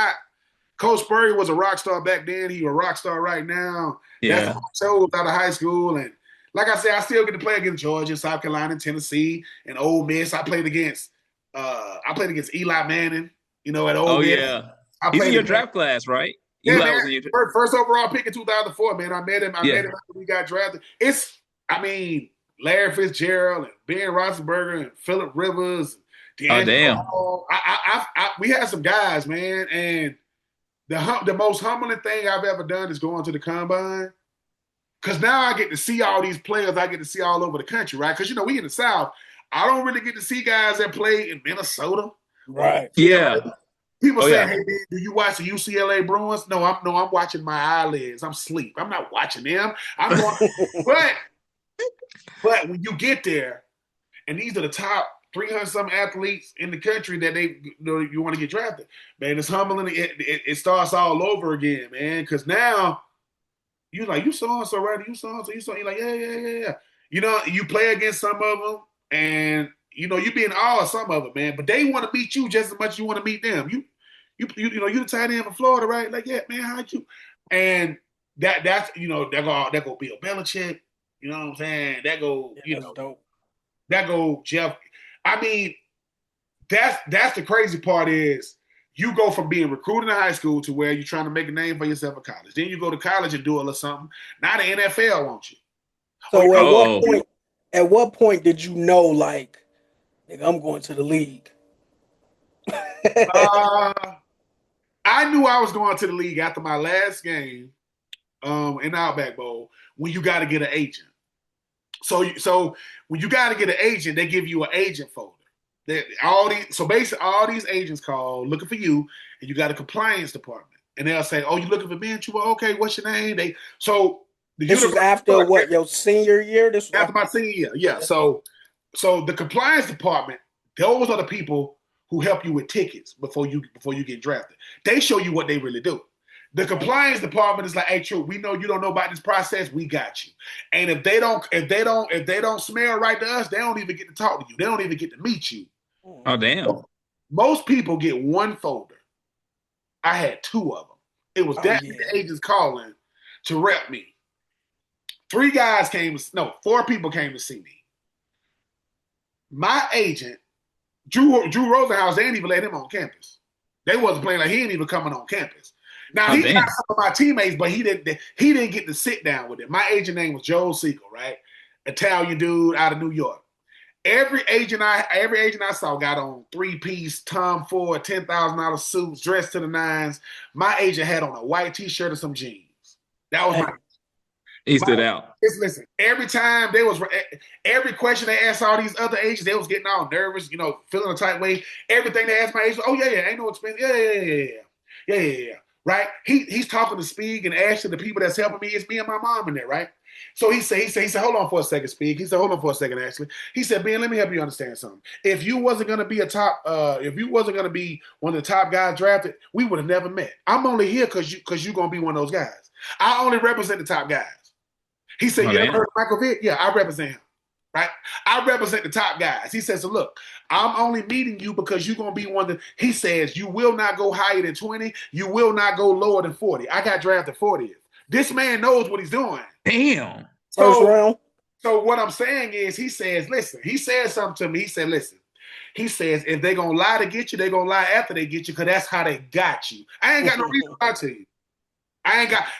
Speaker 4: Coach Spurrier was a rock star back then. He's a rock star right now.
Speaker 2: Yeah.
Speaker 4: That's what I chose out of high school. And like I said, I still get to play against Georgia, South Carolina, Tennessee, and Ole Miss. I played against Eli Manning, at Ole Miss.
Speaker 2: Yeah. He's in your draft class, right?
Speaker 4: Yeah, Eli was in your first overall pick in 2004, man. I met him after we got drafted. Larry Fitzgerald and Ben Roethlisberger and Phillip Rivers. We had some guys, man, and the most humbling thing I've ever done is going to the combine. Because now I get to see all these players I get to see all over the country, right? Because, we in the South. I don't really get to see guys that play in Minnesota.
Speaker 3: Right.
Speaker 2: Yeah.
Speaker 4: People say, hey, man, do you watch the UCLA Bruins? No, I'm watching my eyelids. I'm asleep. I'm not watching them. I'm going, but when you get there, and these are the top 300-some athletes in the country that you want to get drafted, man, it's humbling. It starts all over again, man. Because now you like, you so-and-so, right? You so-and-so, you're like, yeah. You play against some of them, and you be in awe of some of them, man. But they want to meet you just as much as you want to meet them. You the tight end from Florida, right? Like, yeah, man, how'd you? And that's that go Bill Belichick. You know what I'm saying? That go,
Speaker 3: dope.
Speaker 4: That go Jeff. I mean, that's the crazy part is you go from being recruited in high school to where you're trying to make a name for yourself in college. Then you go to college and do a little something. Now the NFL wants you.
Speaker 3: So at what point did you know, like, nigga, I'm going to the league?
Speaker 4: I knew I was going to the league after my last game in Outback Bowl when you got to get an agent. So when you got to get an agent, they give you an agent folder. Basically all these agents call looking for you, and you got a compliance department, and they'll say, "Oh, you looking for Ben Troupe? Okay, what's your name?"
Speaker 3: This was after what, your senior year? This was
Speaker 4: after my senior year, yeah. So the compliance department, those are the people who help you with tickets before you get drafted. They show you what they really do. The compliance department is like, hey, True, we know you don't know about this process. We got you. And if they don't smell right to us, they don't even get to talk to you. They don't even get to meet you.
Speaker 2: Oh, damn.
Speaker 4: Most people get one folder. I had 2 of them. It was the agents calling to rep me. 4 people came to see me. My agent, Drew Rosenhaus, they didn't even let him on campus. They wasn't playing like he ain't even coming on campus. Now he got some of my teammates, but he didn't get to sit down with it. My agent name was Joel Siegel, right? Italian dude out of New York. Every agent I saw got on 3-piece Tom Ford $10,000 suits, dressed to the nines. My agent had on a white T-shirt and some jeans. That was my.
Speaker 2: He stood out.
Speaker 4: Listen, every question they asked all these other agents, they was getting all nervous, feeling a tight way. Everything they asked my agent, oh yeah, ain't no expense. Yeah. Right? He's talking to Speak and Ashley, the people that's helping me. It's me and my mom in there, right? So he said, hold on for a second, Speak. He said, hold on for a second, Ashley. He said, Ben, let me help you understand something. If you wasn't gonna be if you wasn't gonna be one of the top guys drafted, we would have never met. I'm only here because you're gonna be one of those guys. I only represent the top guys. He said, you ever heard of Michael Vick? Yeah, I represent him. Right? I represent the top guys. He says, so look, I'm only meeting you because you're going to be one that, he says, you will not go higher than 20. You will not go lower than 40. I got drafted 40th. This man knows what he's doing.
Speaker 2: Damn.
Speaker 3: First round.
Speaker 4: So what I'm saying is, he says, listen, he said something to me. He said, listen, he says, if they're going to lie to get you, they're going to lie after they get you because that's how they got you. I ain't got no reason to lie to you.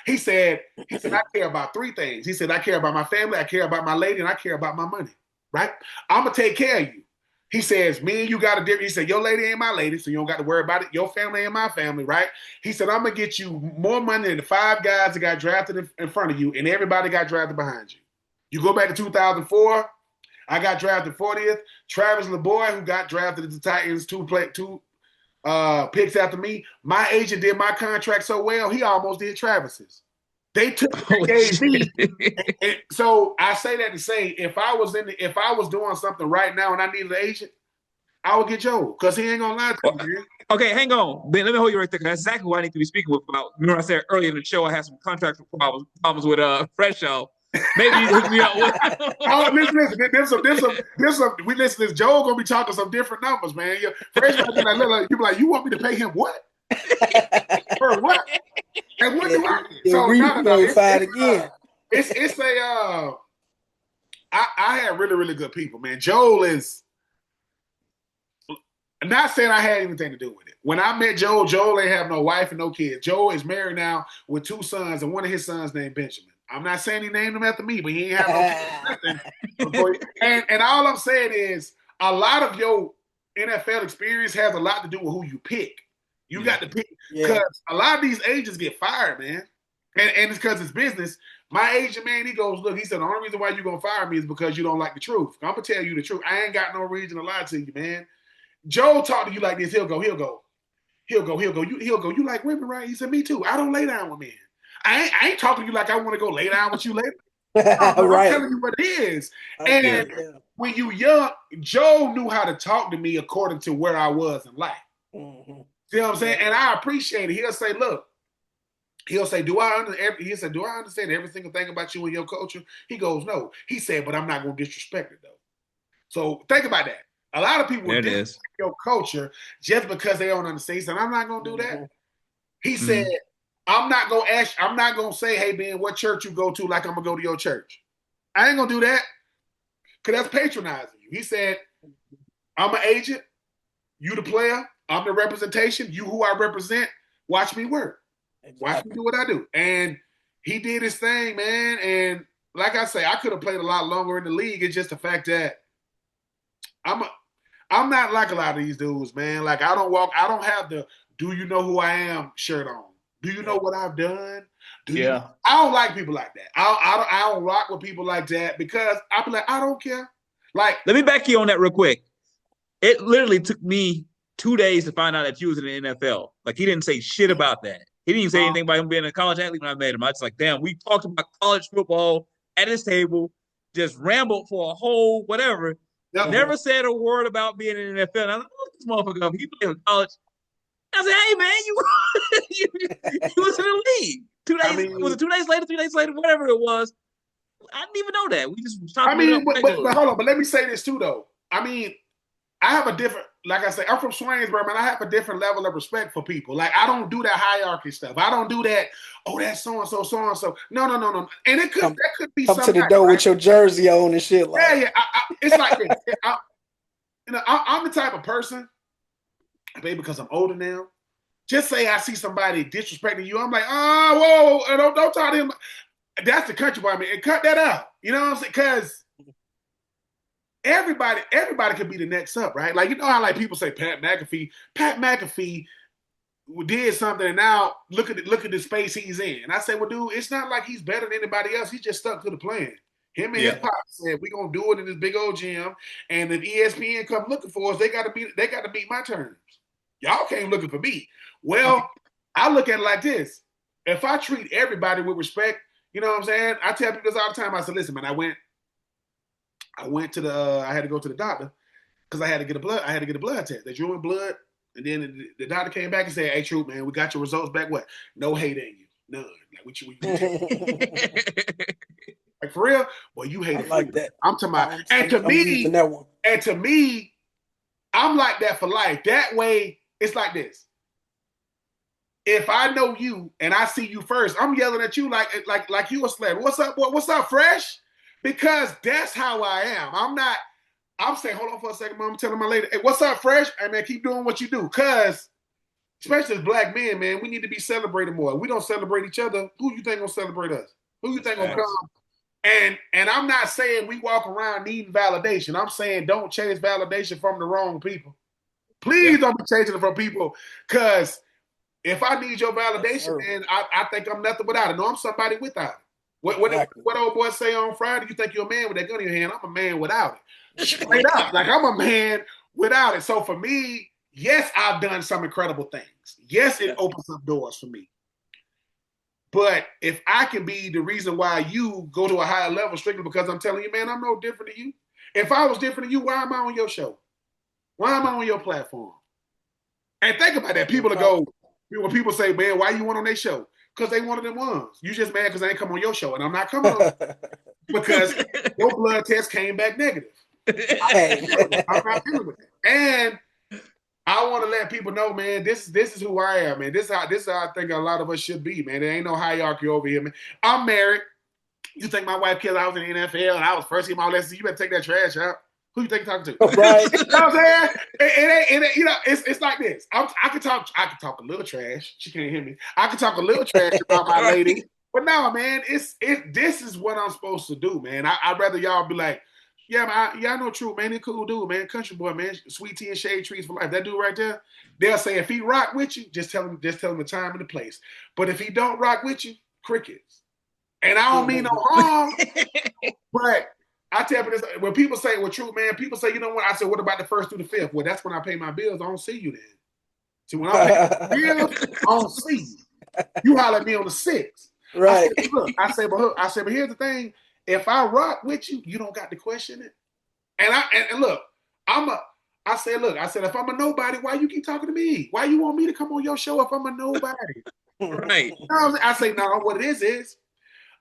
Speaker 4: He said, I care about 3 things. He said, I care about my family, I care about my lady, and I care about my money, right? I'm going to take care of you. He says, me and you got a different, he said, your lady ain't my lady, so you don't got to worry about it. Your family ain't my family, right? He said, I'm going to get you more money than the 5 guys that got drafted in front of you, and everybody got drafted behind you. You go back to 2004, I got drafted 40th. Travis LeBoy, who got drafted at the Titans, 2 picks after me. My agent did my contract so well, he almost did Travis's. They took me. And so I say that to say, if I was doing something right now and I needed an agent, I would get Joe because he ain't gonna lie to me. Man.
Speaker 2: Okay, hang on, Ben. Let me hold you right there. That's exactly what I need to be speaking with about. Remember, I said earlier in the show I had some contractual problems with Fresh Show. Maybe you hook me up with.
Speaker 4: Oh, listen. There's some. We listen. This Joe gonna be talking some different numbers, man. Fresh Show be like, you want me to pay him what? For what? And what do I get? So it's a. I had really, really good people, man. Joel is. Not saying I had anything to do with it. When I met Joel ain't have no wife and no kids. Joel is married now with 2 sons, and one of his sons named Benjamin. I'm not saying he named him after me, but he ain't have no kids. And all I'm saying is a lot of your NFL experience has a lot to do with who you pick. You got to pick because a lot of these agents get fired, man. And it's because it's business. My agent, man, he goes, look, he said, the only reason why you're going to fire me is because you don't like the truth. I'm going to tell you the truth. I ain't got no reason to lie to you, man. Joe talk to you like this. He'll go. You like women, right? He said, me too. I don't lay down with men. I ain't talking to you like I want to go lay down with you later.
Speaker 3: Right.
Speaker 4: I'm telling you what it is. When you young, Joe knew how to talk to me according to where I was in life. Mm-hmm. See what I'm saying? And I appreciate it. He'll say, look, do I understand every single thing about you and your culture? He goes, no. He said, but I'm not going to disrespect it, though. So think about that. A lot of people will disrespect your culture just because they don't understand. He said, I'm not going to do that. He said, I'm not going to say, hey, Ben, what church you go to like I'm going to go to your church. I ain't going to do that because that's patronizing you. He said, I'm an agent. You the player. I'm the representation. You who I represent. Watch me work. Exactly. Watch me do what I do. And he did his thing, man. And like I say, I could have played a lot longer in the league. It's just the fact that I'm not like a lot of these dudes, man. Like I don't have the do you know who I am shirt on. Do you know what I've done? I don't like people like that. I don't rock with people like that because I be like, I don't care. Like,
Speaker 2: let me back you on that real quick. It literally took me 2 days to find out that you was in the NFL. Like he didn't say shit about that. He didn't even say anything about him being a college athlete when I met him. I was like, damn, we talked about college football at his table, just rambled for a whole whatever. Yep. Never said a word about being in the NFL. And I look this motherfucker up. He played in college. I said, hey man, you was in the league. 2 days
Speaker 4: I mean,
Speaker 2: was it 2 days later, 3 days later, whatever it was. I didn't even know that. We just was
Speaker 4: I
Speaker 2: talking
Speaker 4: mean,
Speaker 2: it up
Speaker 4: but
Speaker 2: regularly.
Speaker 4: hold on. But let me say this too, though. I mean, I have a different, like I say, I'm from Swainsboro, man. I have a different level of respect for people. Like, I don't do that hierarchy stuff. I don't do that. Oh, that's so and so, so and so. No. And that could be
Speaker 3: Come to the
Speaker 4: somebody,
Speaker 3: door
Speaker 4: right?
Speaker 3: with your jersey on and shit. Like,
Speaker 4: Yeah. It's like this. I'm the type of person, maybe because I'm older now. Just say I see somebody disrespecting you, I'm like, oh, whoa, don't talk to him. That's the country boy. I mean, cut that out. You know what I'm saying? Because everybody could be the next up, right? Like, you know how like people say Pat McAfee did something, and now look at the space he's in. And I say, well, dude, it's not like he's better than anybody else. He's just stuck to the plan. Him and his pop said, we're gonna do it in this big old gym, and if ESPN come looking for us, they gotta meet my terms. Y'all came looking for me. Well, I look at it like this. If I treat everybody with respect, you know what I'm saying? I tell people this all the time. I said, listen, man, I went to I had to go to the doctor because I had to get a blood test. They drew in blood, and then the doctor came back and said, hey, Troupe, man, we got your results back. What? No hate in you. None. Like, what you like, for real? Well, you hate it.
Speaker 3: Like that.
Speaker 4: I'm talking about. And to me, I'm like that for life. That way, it's like this. If I know you and I see you first, I'm yelling at you like you a slave. What's up, boy? What's up, fresh? Because that's how I am. I'm saying, hold on for a second, Mom. I'm telling my lady, hey, what's up, fresh? Hey, man, keep doing what you do. Because, especially as black men, man, we need to be celebrated more. We don't celebrate each other. Who you think gonna celebrate us? Who you think gonna come? And I'm not saying we walk around needing validation. I'm saying don't chase validation from the wrong people. Please don't be chasing it from people, because if I need your validation, man, I think I'm nothing without it. No, I'm somebody without it. What old boy say on Friday? You think you're a man with that gun in your hand? I'm a man without it. Straight up. Like, I'm a man without it. So for me, yes, I've done some incredible things. Yes, it opens up doors for me. But if I can be the reason why you go to a higher level strictly because I'm telling you, man, I'm no different than you. If I was different than you, why am I on your show? Why am I on your platform? And think about that. When people say, man, why you want on their show? Because they one of them ones. You just mad because I ain't come on your show, and I'm not coming on because your blood test came back negative. I'm not dealing with it. And I want to let people know, man, this is who I am, man. This is how I think a lot of us should be, man. There ain't no hierarchy over here, man. I'm married. You think my wife killed? I was in the NFL and I was first team all that. You better take that trash out. Who you think you're talking to?
Speaker 3: Right.
Speaker 4: You know what I'm saying? It ain't, you know, it's like this. I can talk a little trash. She can't hear me. I can talk a little trash about my lady. But no, man, this is what I'm supposed to do, man. I'd rather y'all be like, yeah, man, I know Troupe, man. He cool dude, man. Country boy, man. Sweet tea and shade trees for life. That dude right there, they'll say if he rock with you, just tell him the time and the place. But if he don't rock with you, crickets. And I don't mean no harm, but I tell you this, when people say, well, Troupe, man, people say, you know what? I said, what about the 1st through the 5th? Well, that's when I pay my bills. I don't see you then. So when I pay my bills, I don't see you. You holler at me on the 6th.
Speaker 3: Right.
Speaker 4: I said, but here's the thing. If I rock with you, you don't got to question it. And look, I said, if I'm a nobody, why you keep talking to me? Why you want me to come on your show if I'm a nobody?
Speaker 2: Right.
Speaker 4: I say, no, what it is,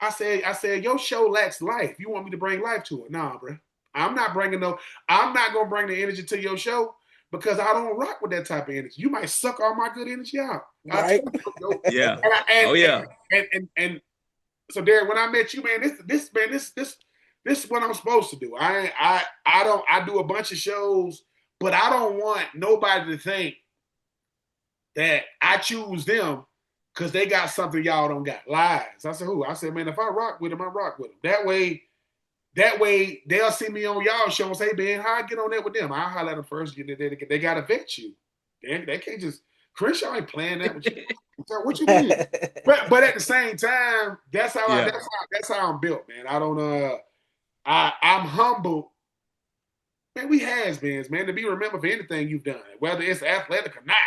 Speaker 4: I said, your show lacks life. You want me to bring life to it? Nah, bro. I'm not going to bring the energy to your show because I don't rock with that type of energy. You might suck all my good energy out.
Speaker 3: Right.
Speaker 2: Yeah.
Speaker 4: And so Derek, when I met you, man, this is what I'm supposed to do. I do a bunch of shows, but I don't want nobody to think that I choose them because they got something y'all don't got. Lies. I said, who? I said, man, if I rock with them, I rock with them. That way they'll see me on y'all show and say, Ben, how I get on there with them? I'll holler at them first. They got to vet you. They can't just, Crenshaw ain't playing that with you. So what you mean? But at the same time, that's how I'm built, man. I don't I'm humble. Man, we has-beens, man, to be remembered for anything you've done, whether it's athletic or not.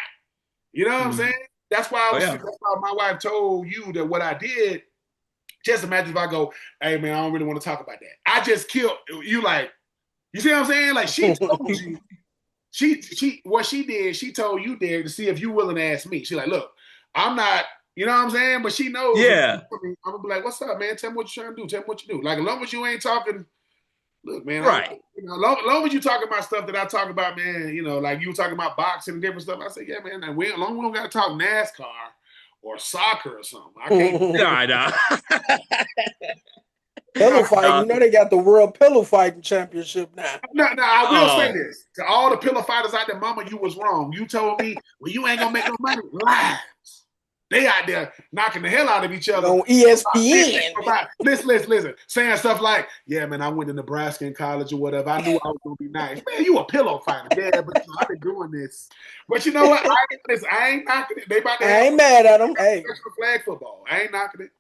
Speaker 4: You know what I'm saying? That's why that's why my wife told you that what I did. Just imagine if I go, hey man, I don't really want to talk about that. I just killed you. Like, you see what I'm saying? Like, she told you what she did, she told you there to see if you willing to ask me. She like, look, I'm not, you know what I'm saying? But she knows.
Speaker 2: Yeah.
Speaker 4: I'm gonna be like, what's up, man? Tell me what you're trying to do. Tell me what you do. Like, as long as you ain't talking, look, man.
Speaker 2: Right.
Speaker 4: Long as you talking about stuff that I talk about, man. You know, like you talking about boxing and different stuff. I say, yeah, man. As long as we don't got to talk NASCAR or soccer or something. I can't.
Speaker 2: Nah.
Speaker 3: Pillow fighting, you know they got the World Pillow Fighting Championship now.
Speaker 4: No, I will say this. To all the pillow fighters out there, mama, you was wrong. You told me, well, you ain't going to make no money. Lies. They out there knocking the hell out of each other.
Speaker 3: On ESPN.
Speaker 4: Listen. Saying stuff like, yeah, man, I went to Nebraska in college or whatever. I knew I was going to be nice. Man, you a pillow fighter. Yeah, but I've been doing this. But you know what? I ain't knocking it. They about to
Speaker 3: I ain't mad at them. Hey.
Speaker 4: Flag football. I ain't knocking it.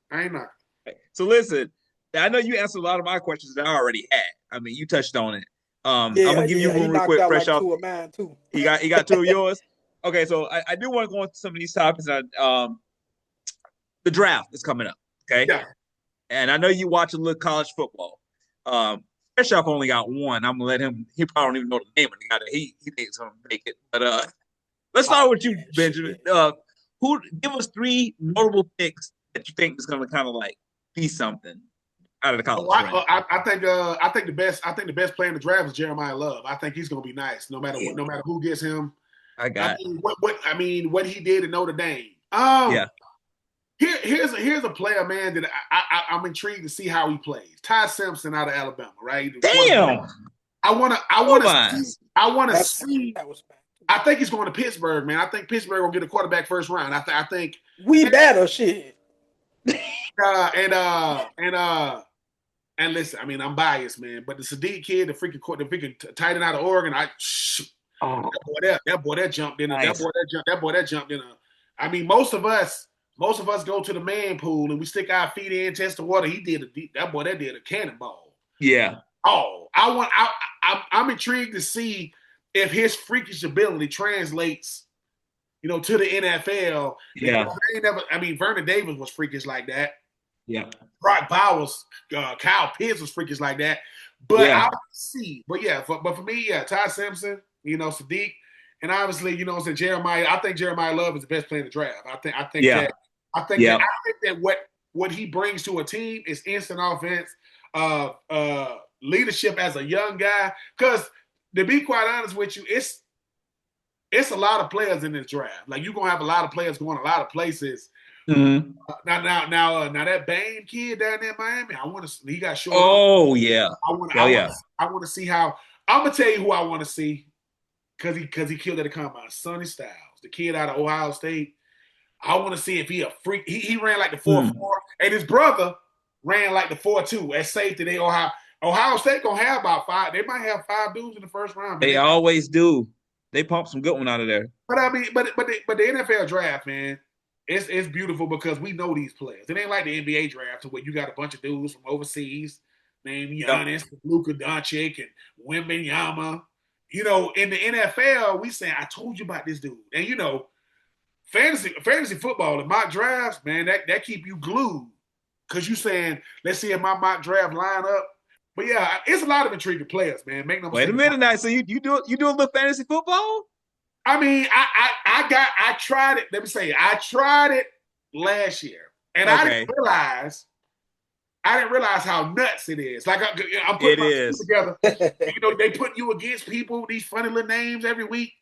Speaker 2: So listen, I know you answered a lot of my questions that I already had. I mean, you touched on it. I'm gonna give you one real quick, fresh off.
Speaker 3: Two of mine too.
Speaker 2: He got two of yours. Okay, so I do want to go into some of these topics. The draft is coming up. Okay,
Speaker 4: yeah.
Speaker 2: And I know you watch a little college football. Fresh off only got one. I'm gonna let him. He probably don't even know the name of the guy that he thinks he's gonna make it. But let's start with you, Benjamin. Give us three notable picks that you think is gonna kind of like be something out of the college.
Speaker 4: I think the best player in the draft is Jeremiah Love. I think he's gonna be nice, no matter who gets him. What he did in Notre Dame. Here's a player, man, that I'm intrigued to see how he plays. Ty Simpson out of Alabama, right?
Speaker 2: Damn.
Speaker 4: I want to see. I think he's going to Pittsburgh, man. I think Pittsburgh will get a quarterback first round. I think
Speaker 3: we better shit.
Speaker 4: And listen, I mean, I'm biased, man, but the Sadiq kid, the freaking tight end out of Oregon, that boy that jumped in. Nice. That boy that jumped in. I mean, most of us go to the man pool and we stick our feet in, test the water. He did that did a cannonball.
Speaker 2: Yeah.
Speaker 4: Oh, I'm intrigued to see if his freakish ability translates, to the NFL.
Speaker 2: Yeah.
Speaker 4: Vernon Davis was freakish like that.
Speaker 2: Yeah.
Speaker 4: Brock Bowers, Kyle Pitts was freakish like that. But
Speaker 2: yeah.
Speaker 4: I'll see. But for me, Ty Simpson, Sadiq, and obviously, Jeremiah. I think Jeremiah Love is the best player in the draft. I think that what he brings to a team is instant offense, leadership as a young guy. Because to be quite honest with you, it's a lot of players in this draft. Like you're gonna have a lot of players going a lot of places.
Speaker 2: Mm-hmm.
Speaker 4: Now that Bain kid down there in Miami, he got short.
Speaker 2: Oh yeah.
Speaker 4: I want to see how. I'm gonna tell you who I want to see because he killed at the combine. Sonny Styles, the kid out of Ohio State. I want to see if he a freak. He ran like the 4.4, and his brother ran like the 4.2 at safety. Ohio State gonna have about 5. They might have 5 dudes in the first round.
Speaker 2: They always do. They pump some good one out of there.
Speaker 4: But the NFL draft, man. It's beautiful because we know these players. It ain't like the NBA draft where you got a bunch of dudes from overseas named Giannis, Luka Doncic, and Wembanyama. In the NFL, we saying, I told you about this dude. And, fantasy football and mock drafts, man, that keep you glued because you saying, let's see if my mock draft line up. But, yeah, it's a lot of intriguing players, man. Make no mistake.
Speaker 2: Wait a minute now. So you do a little fantasy football?
Speaker 4: I mean, I tried it. Let me say, I tried it last year, and okay. I didn't realize how nuts it is. Like I'm putting my team together. They put you against people, these funny little names every week.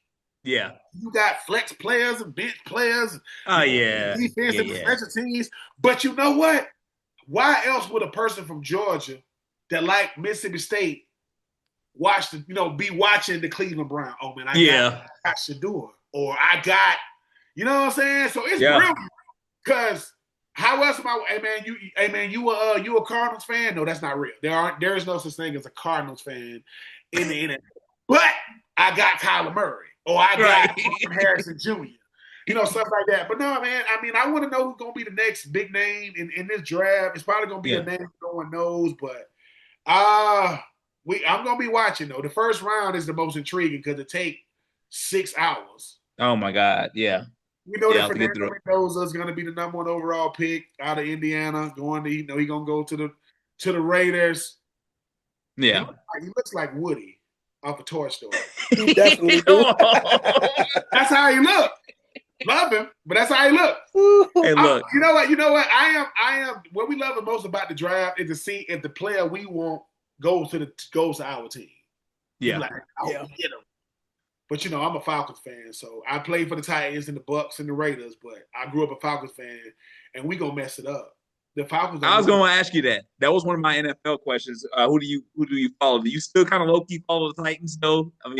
Speaker 2: Yeah,
Speaker 4: you got flex players and bench players.
Speaker 2: Oh yeah,
Speaker 4: defense and special teams. But you know what? Why else would a person from Georgia that like Mississippi State be watching the Cleveland Browns? Oh man, I got Shador, or I got, you know what I'm saying? So it's brilliant because how else am I? Hey man, you a Cardinals fan? No, that's not real. There is no such thing as a Cardinals fan in the NFL. But I got Kyler Murray, or I got Harrison Jr. Stuff like that. But no, man. I mean, I want to know who's gonna be the next big name in this draft. It's probably gonna be a name no one knows, but I'm gonna be watching though. The first round is the most intriguing because it takes 6 hours.
Speaker 2: Oh my God, yeah.
Speaker 4: We know that Fernando Mendoza is gonna be the number 1 overall pick out of Indiana. Going to, he's gonna go to the Raiders.
Speaker 2: Yeah,
Speaker 4: he looks like Woody. off a Toy Story.
Speaker 3: He definitely
Speaker 2: Come
Speaker 3: do.
Speaker 2: on.
Speaker 4: That's how he look. Love him, but that's how he look.
Speaker 2: Hey, look.
Speaker 4: You know what? You know what? I am. What we love the most about the draft is to see if the player we want goes to our team.
Speaker 2: Yeah.
Speaker 4: Like, I'll get him. But you know, I'm a Falcons fan, so I played for the Titans and the Bucks and the Raiders. But I grew up a Falcons fan, and we gonna mess it up. The Falcons.
Speaker 2: I was going to ask you that. That was one of my NFL questions. Who do you follow? Do you still kind of low key follow the Titans though? I mean,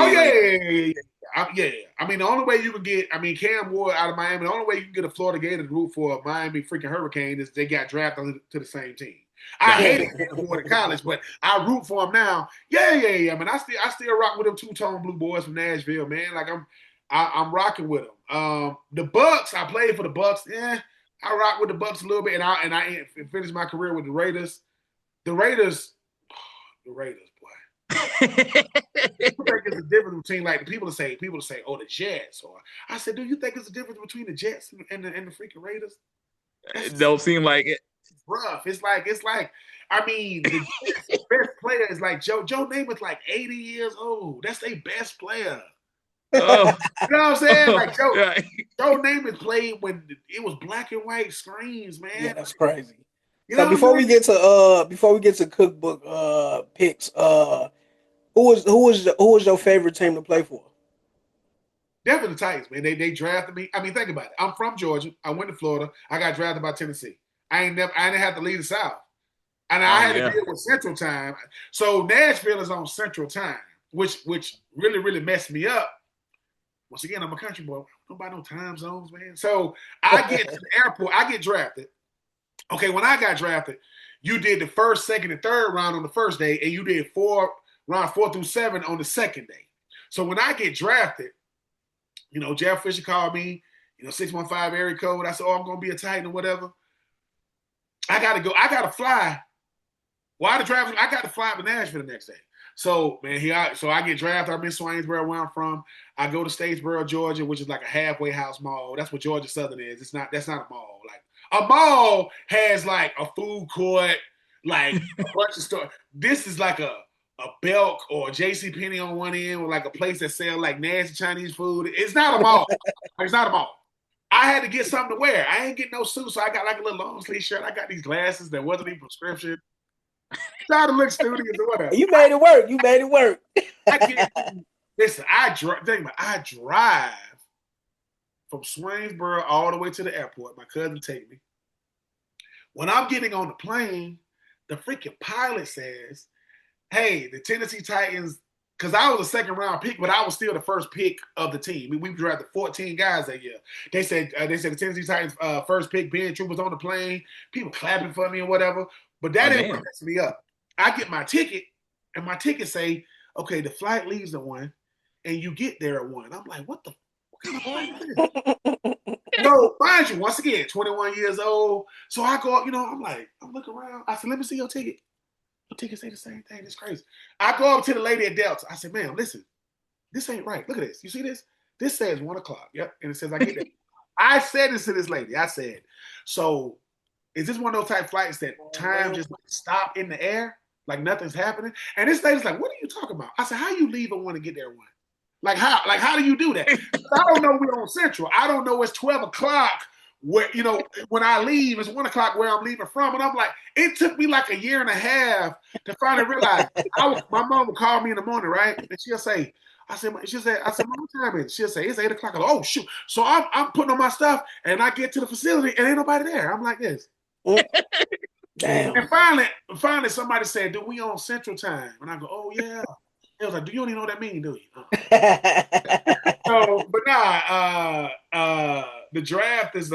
Speaker 4: yeah. I mean, the only way you can get, Cam Ward out of Miami. The only way you can get a Florida Gator to root for a Miami freaking Hurricane is they got drafted to the same team. I hated Cam Ward in college, but I root for him now. Yeah. I mean, I still rock with them two-tone blue boys from Nashville, man. Like I'm rocking with them. The Bucks, I played for the Bucks. Yeah. I rock with the Bucks a little bit, and I finished my career with the Raiders. The Raiders, boy. I think it's a difference between like people say, oh, the Jets, or I said, do you think it's a difference between the Jets and the freaking Raiders?
Speaker 2: It don't seem like it.
Speaker 4: It's rough. It's like. I mean, the best player is like Joe Namath's like 80 years old. That's their best player.
Speaker 2: Oh.
Speaker 4: You know what I'm saying? Like Joe
Speaker 2: Yeah.
Speaker 4: Namath played when it was black and white screens, man.
Speaker 3: Yeah, that's crazy.
Speaker 4: You
Speaker 3: So
Speaker 4: know
Speaker 3: before we get to cookbook picks, who was your favorite team to play for?
Speaker 4: Definitely the Titans, man. They drafted me. I mean, think about it. I'm from Georgia. I went to Florida. I got drafted by Tennessee. I didn't have to leave the South. And I had to deal with Central Time. So Nashville is on Central Time, which really, really messed me up. Once again, I'm a country boy. Nobody no time zones, man. So I get to the airport. I get drafted. Okay, when I got drafted, you did the first, second, and third round on the first day, and you did round 4 through 7 on the second day. So when I get drafted, you know, Jeff Fisher called me, 615 area code. I said, I'm going to be a Titan or whatever. I got to go. I got to fly. While the draft, I got to fly to Nashville the next day. So, man, I get drafted. I'm in Swainsboro, where I'm from. I go to Statesboro, Georgia, which is like a halfway house mall. That's what Georgia Southern is. That's not a mall. Like a mall has like a food court, like a bunch of stuff. This is like a Belk or a JCPenney on one end, with like a place that sells like nasty Chinese food. It's not a mall. It's not a mall. I had to get something to wear. I ain't getting no suit, so I got like a little long sleeve shirt. I got these glasses that wasn't even prescription. Try to look studious or whatever.
Speaker 3: You made it work.
Speaker 4: Listen, I drive from Swainsboro all the way to the airport. My cousin take me. When I'm getting on the plane, the freaking pilot says, hey, the Tennessee Titans, because I was a second round pick, but I was still the first pick of the team. We drafted 14 guys that year. They said the Tennessee Titans first pick, Ben Troupe was on the plane. People clapping for me and whatever. But that didn't mess me up. I get my ticket, and my ticket say, okay, the flight leaves at 1, and you get there at 1. I'm like, what kind of flight is this? So, mind you, once again, 21 years old. So I go, I'm looking around. I said, let me see your ticket. Your ticket say the same thing. It's crazy. I go up to the lady at Delta. I said, ma'am, listen, this ain't right. Look at this. You see this? This says 1 o'clock. Yep. And it says I get there. I said this to this lady. I said, so is this one of those type flights that time just stop in the air? Like nothing's happening? And this lady's like, what are you talking about? I said, how you leave at 1 and get there at 1? Like how? Like how do you do that? I don't know we're on Central. I don't know it's 12 o'clock where, when I leave, it's 1 o'clock where I'm leaving from. And I'm like, it took me like a year and a half to finally realize. My mom would call me in the morning, right? And she'll say, Mom, what time is it? She'll say, it's 8 o'clock. Oh, shoot. So I'm putting on my stuff, and I get to the facility, and ain't nobody there. I'm like this.
Speaker 3: Damn.
Speaker 4: And finally, somebody said, "Do we on Central Time?" And I go, "Oh yeah." It was like, "Do you don't even know what that means, do you?" So, but the draft is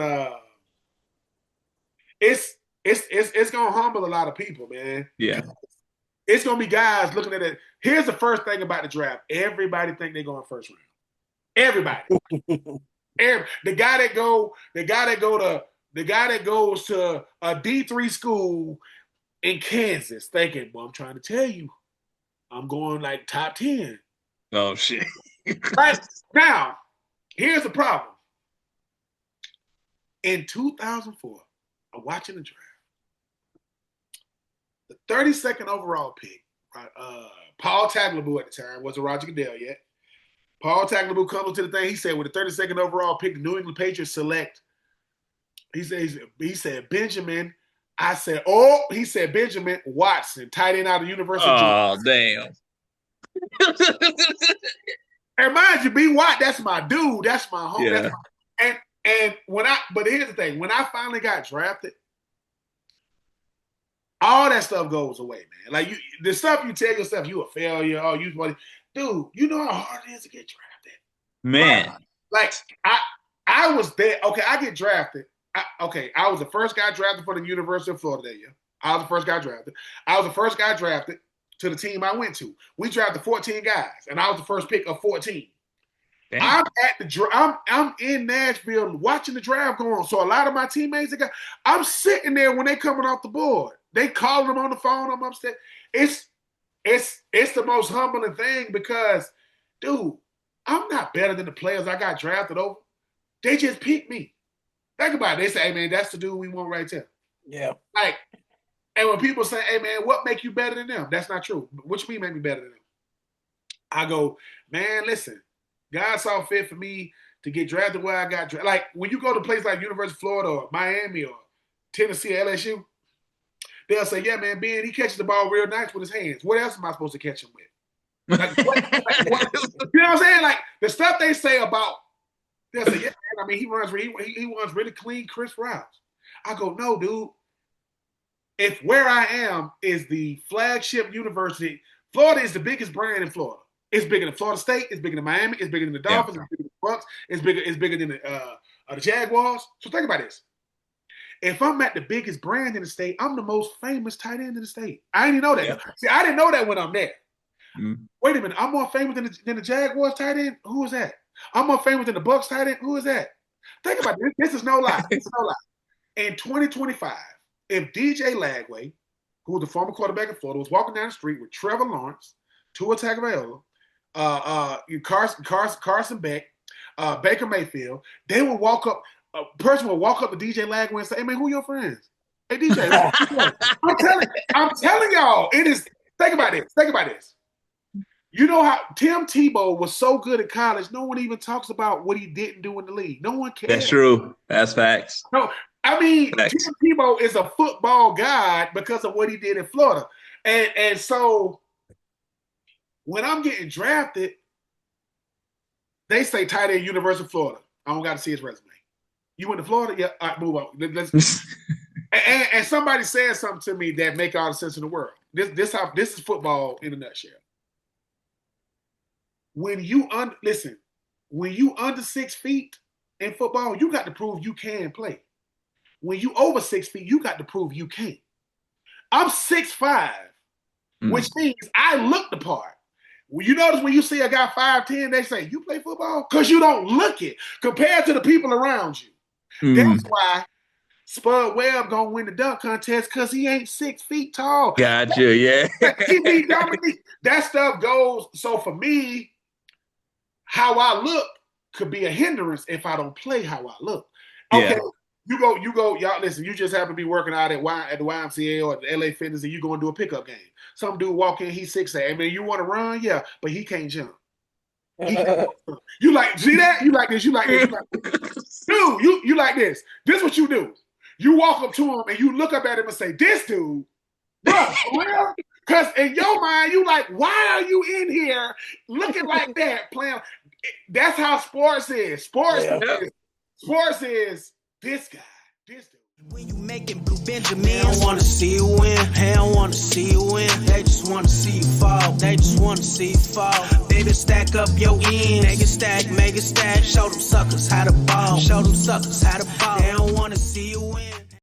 Speaker 4: it's gonna humble a lot of people, man.
Speaker 2: Yeah,
Speaker 4: it's gonna be guys looking at it. Here's the first thing about the draft: everybody think they're going first round. Everybody, the guy that goes to a D3 school in Kansas thinking, well, I'm trying to tell you, I'm going like top 10.
Speaker 2: Oh, shit.
Speaker 4: Right? Now, here's the problem. In 2004, I'm watching the draft. The 32nd overall pick Paul Tagliabue at the time, wasn't Roger Goodell yet. Paul Tagliabue comes to the thing. He said, with the 32nd overall pick, the New England Patriots select. He said Benjamin. I said, he said Benjamin Watson, tight end out of the University of Georgia.
Speaker 2: Oh, damn.
Speaker 4: And mind you, B. Watt, that's my dude. That's my home.
Speaker 2: Yeah.
Speaker 4: But here's the thing. When I finally got drafted, all that stuff goes away, man. Like the stuff you tell yourself, you a failure, dude, you know how hard it is to get drafted.
Speaker 2: Man.
Speaker 4: Like I was there. Okay, I get drafted. I was the first guy drafted for the University of Florida that year. I was the first guy drafted. I was the first guy drafted to the team I went to. We drafted 14 guys, and I was the first pick of 14. Damn. I'm in Nashville watching the draft go on. So a lot of my teammates, I'm sitting there when they coming off the board. They calling them on the phone. I'm upstairs. It's the most humbling thing because, dude, I'm not better than the players I got drafted over. They just picked me. Think about it. They say, hey, man, that's the dude we want right there.
Speaker 3: Yeah.
Speaker 4: Like, and when people say, hey, man, what make you better than them? That's not true. What you mean make me better than them? I go, man, listen, God saw fit for me to get drafted where I got drafted. Like, when you go to places like University of Florida or Miami or Tennessee or LSU, they'll say, yeah, man, Ben, he catches the ball real nice with his hands. What else am I supposed to catch him with? Like, what? You know what I'm saying? Like, the stuff they say about, they'll say, yeah, man, I mean, he runs really clean, crisp routes. I go, no, dude. If where I am is the flagship university, Florida is the biggest brand in Florida. It's bigger than Florida State. It's bigger than Miami. It's bigger than the Dolphins. Yeah. It's bigger than the Bucks. It's bigger than the Jaguars. So think about this. If I'm at the biggest brand in the state, I'm the most famous tight end in the state. I didn't know that. Yeah. See, I didn't know that when I'm there. Mm-hmm. Wait a minute. I'm more famous than the Jaguars tight end? Who is that? I'm more famous than the Bucks tight end? Who is that? Think about this. This is no lie. This is no lie. In 2025, if DJ Lagway, who was the former quarterback in Florida, was walking down the street with Trevor Lawrence, Tua Tagovailoa, Carson Beck, Baker Mayfield, they would walk up. A person would walk up to DJ Lagway and say, "Hey man, who your friends?" Hey DJ, I'm telling y'all, it is. Think about this. Think about this. You know how Tim Tebow was so good at college, no one even talks about what he didn't do in the league. No one cares.
Speaker 2: That's true. That's facts.
Speaker 4: No, I mean, facts. Tim Tebow is a football god because of what he did in Florida. And so when I'm getting drafted, they say tight end University of Florida. I don't got to see his resume. You went to Florida? Yeah, all right, move on. Let's and somebody said something to me that make all the sense in the world. This is football in a nutshell. When you under 6 feet in football, you got to prove you can play. When you over 6 feet, you got to prove you can't. I'm 6'5", which means I look the part. You notice when you see a guy 5'10", they say, you play football? Because you don't look it compared to the people around you. That's why Spud Webb gonna win the dunk contest because he ain't 6 feet tall.
Speaker 2: Gotcha, yeah.
Speaker 4: He beat Dominique. That stuff goes. So for me, how I look could be a hindrance if I don't play how I look. Okay, yeah. You go, y'all listen, you just happen to be working out at the YMCA or the LA Fitness and you going to do a pickup game. Some dude walk in, he's 6'8". I mean, you want to run? Yeah, but he can't jump. You like, see that? You like this, you like this, you like this. Dude, you like this. This is what you do. You walk up to him and you look up at him and say, this dude, bro, because in your mind, you like, why are you in here looking like that, playing? That's how sports is. Sports is this guy, this dude.
Speaker 1: When you making blue Benjamin, they don't want to see you win. They don't want to see you win. They just want to see you fall. They just want to see you fall. Baby, stack up your ends. Make it stack. Show them suckers how to ball. Show them suckers how to ball. They don't want to see you win.